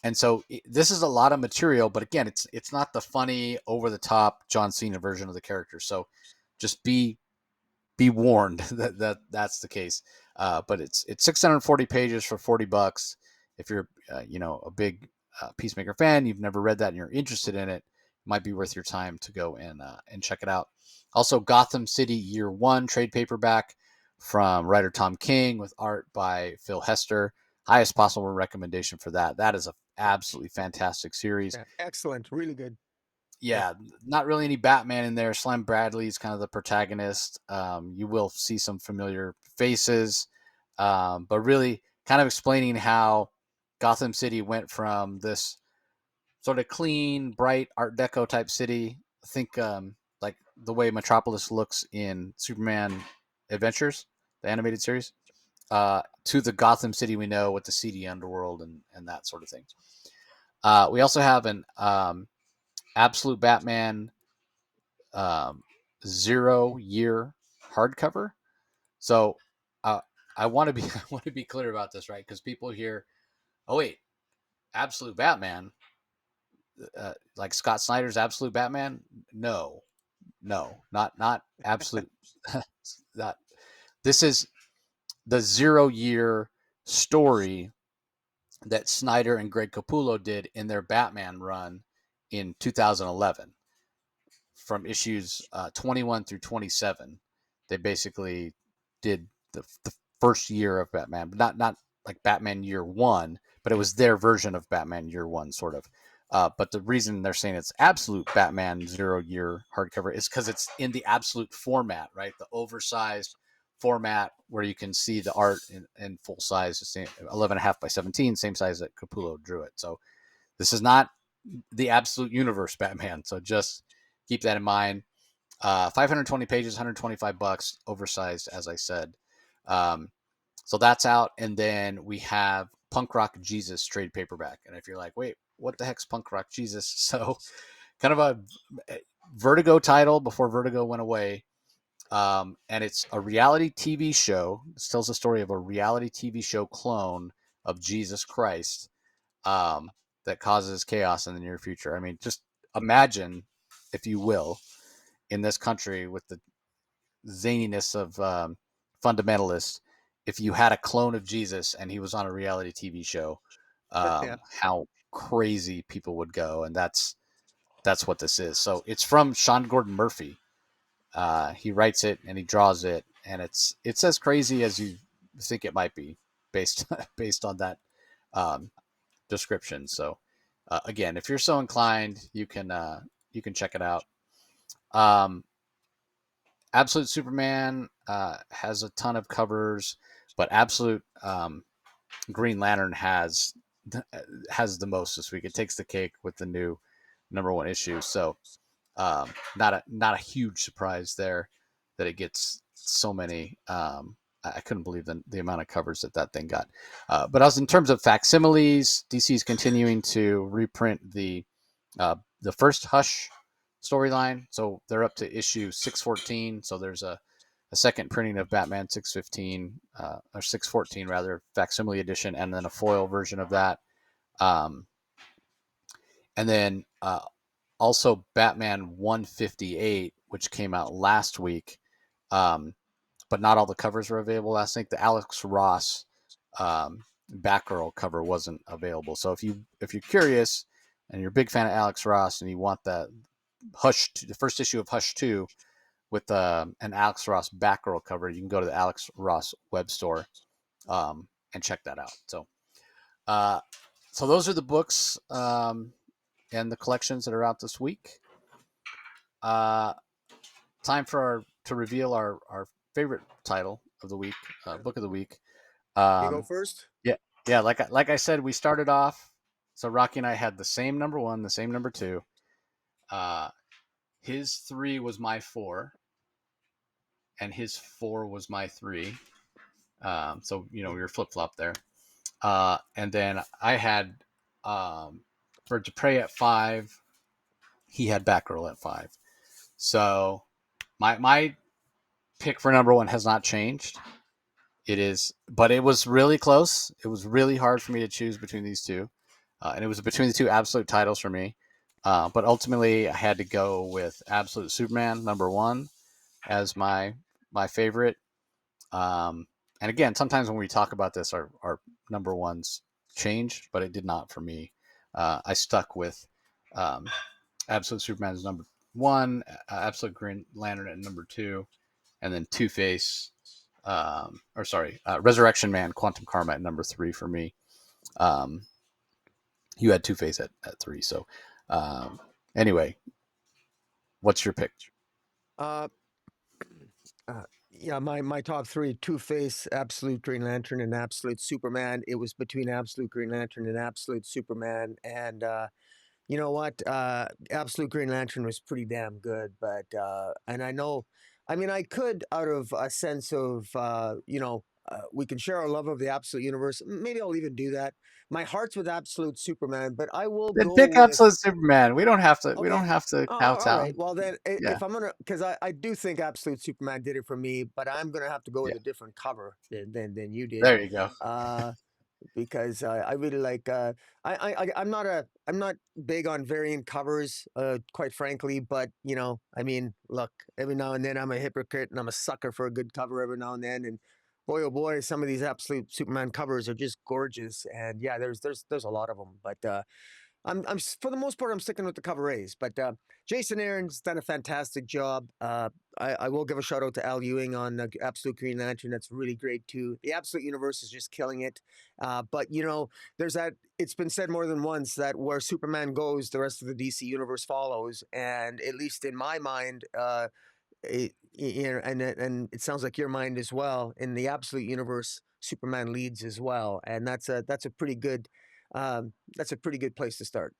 And so this is a lot of material, but again, it's not the funny, over the top John Cena version of the character. So just be warned that's the case. But it's 640 pages for $40. If you're a big Peacemaker fan, you've never read that and you're interested in it, might be worth your time to go and check it out. Also, Gotham City Year One trade paperback from writer Tom King with art by Phil Hester. Highest possible recommendation for that. That is a absolutely fantastic series. Yeah, excellent, really good. Yeah, not really any Batman in there. Slim Bradley's kind of the protagonist. You will see some familiar faces, but really kind of explaining how Gotham City went from this sort of clean, bright Art Deco type city. I think like the way Metropolis looks in Superman Adventures, the animated series, to the Gotham City we know with the seedy underworld and that sort of thing. We also have an Absolute Batman um, 0 year hardcover. So I want to be I want to be clear about this, right? Because people hear, oh wait, Absolute Batman, like Scott Snyder's Absolute Batman. No, not absolute. Not this is the 0 year story that Snyder and Greg Capullo did in their Batman run in 2011. From issues 21 through 27, they basically did the first year of Batman, but not like Batman Year One, but it was their version of Batman Year One, sort of. But the reason they're saying it's Absolute Batman 0 year hardcover is because it's in the absolute format, right? The oversized format where you can see the art in full size, the same 11.5 by 17, same size that Capullo drew it. So this is not the Absolute Universe Batman. So just keep that in mind. 520 pages, $125, oversized, as I said. So that's out. And then we have Punk Rock Jesus trade paperback. And if you're like, wait, what the heck's Punk Rock Jesus? So kind of a Vertigo title before Vertigo went away. And it's a reality TV show. This tells the story of a reality TV show clone of Jesus Christ that causes chaos in the near future. I mean, just imagine, if you will, in this country with the zaniness of fundamentalists, if you had a clone of Jesus and he was on a reality TV show, Yeah. how crazy people would go. And that's what this is. So it's from Sean Gordon Murphy. He writes it and he draws it, and it's as crazy as you think it might be based on that description. So again, if you're so inclined, you can check it out. Um, Absolute Superman has a ton of covers, but Absolute Green Lantern has the most this week. It takes the cake with the new #1 issue. So not a huge surprise there that it gets so many. I couldn't believe the amount of covers that thing got. But as in terms of facsimiles, DC is continuing to reprint the first Hush storyline. So they're up to issue 614. So there's a second printing of Batman 615 or 614 rather, facsimile edition, and then a foil version of that. And then also Batman 158, which came out last week, but not all the covers were available last week. The Alex Ross Batgirl cover wasn't available. So if you're curious and you're a big fan of Alex Ross and you want the first issue of Hush 2 with an Alex Ross Batgirl cover, you can go to the Alex Ross web store and check that out. So those are the books and the collections that are out this week. Time to reveal our favorite title of the week, book of the week. You go first. Yeah. Like I said, we started off. So Rocky and I had the same #1, the same #2. His 3 was my 4, and his 4 was my 3. So we were flip flop there. And then I had Bird to Prey at 5. He had Batgirl at 5. So my pick for #1 has not changed. It is, but it was really close. It was really hard for me to choose between these two, and it was between the two absolute titles for me. But ultimately, I had to go with Absolute Superman #1 as my favorite. And again, sometimes when we talk about this, our number ones change, but it did not for me. I stuck with um, Absolute Superman as #1, Absolute Green Lantern at #2, and then Two Face, Resurrection Man, Quantum Karma at #3 for me. Um, you had Two Face at 3. So, um, anyway, what's your pick? Uh, yeah, my top three: Two Face, Absolute Green Lantern, and Absolute Superman. It was between Absolute Green Lantern and Absolute Superman, and you know what? Absolute Green Lantern was pretty damn good, but and I know, I mean, I could out of a sense of we can share our love of the Absolute Universe. Maybe I'll even do that. My heart's with Absolute Superman, but I will Then go pick with. Absolute Superman. We don't have to. We Okay. don't have to All kowtow. right. Well, then, Yeah, if I'm gonna, because I do think Absolute Superman did it for me, but I'm gonna have to go with yeah. a different cover than you did. There you go. Uh, because I really like I'm not big on variant covers, quite frankly, but I mean, look, every now and then I'm a hypocrite and I'm a sucker for a good cover every now and then, and boy oh boy, some of these Absolute Superman covers are just gorgeous, and yeah, there's a lot of them, but for the most part I'm sticking with the cover A's, but Jason Aaron's done a fantastic job. I will give a shout out to Al Ewing on the Absolute Green Lantern. That's really great too. The Absolute Universe is just killing it. But there's that. It's been said more than once that where Superman goes, the rest of the DC universe follows. And at least in my mind, and it sounds like your mind as well. In the Absolute Universe, Superman leads as well, and that's a pretty good place to start.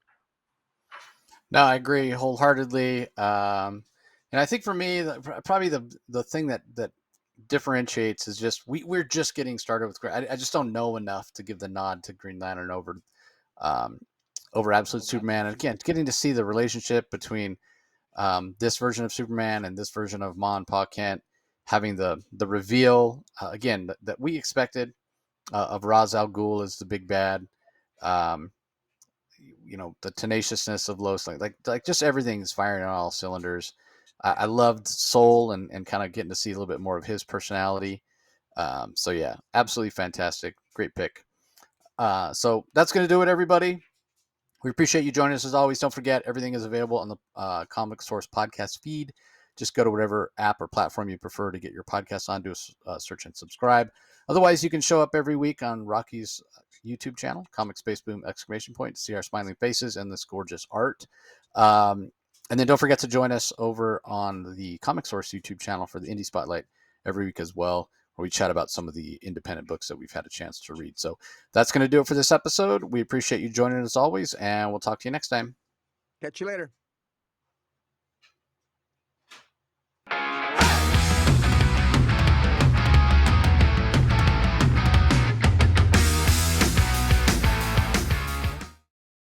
No, I agree wholeheartedly. And I think for me, probably the thing that differentiates is just we're just getting started with. I just don't know enough to give the nod to Green Lantern um, over Absolute Superman. And again, getting to see the relationship between this version of Superman and this version of Ma and Pa Kent, having the reveal again that we expected of Ra's al Ghul as the big bad. Um, the tenaciousness of Lois Lane, like just everything's firing on all cylinders. I loved Soul and kind of getting to see a little bit more of his personality. So yeah, absolutely fantastic, great pick. So that's gonna do it, everybody. We appreciate you joining us as always. Don't forget, everything is available on the Comic Source podcast feed. Just go to whatever app or platform you prefer to get your podcast on. Do a search and subscribe. Otherwise, you can show up every week on Rocky's YouTube channel, Comic Space Boom ! To see our smiling faces and this gorgeous art. And then don't forget to join us over on the Comic Source YouTube channel for the Indie Spotlight every week as well, where we chat about some of the independent books that we've had a chance to read. So that's going to do it for this episode. We appreciate you joining us always, and we'll talk to you next time. Catch you later.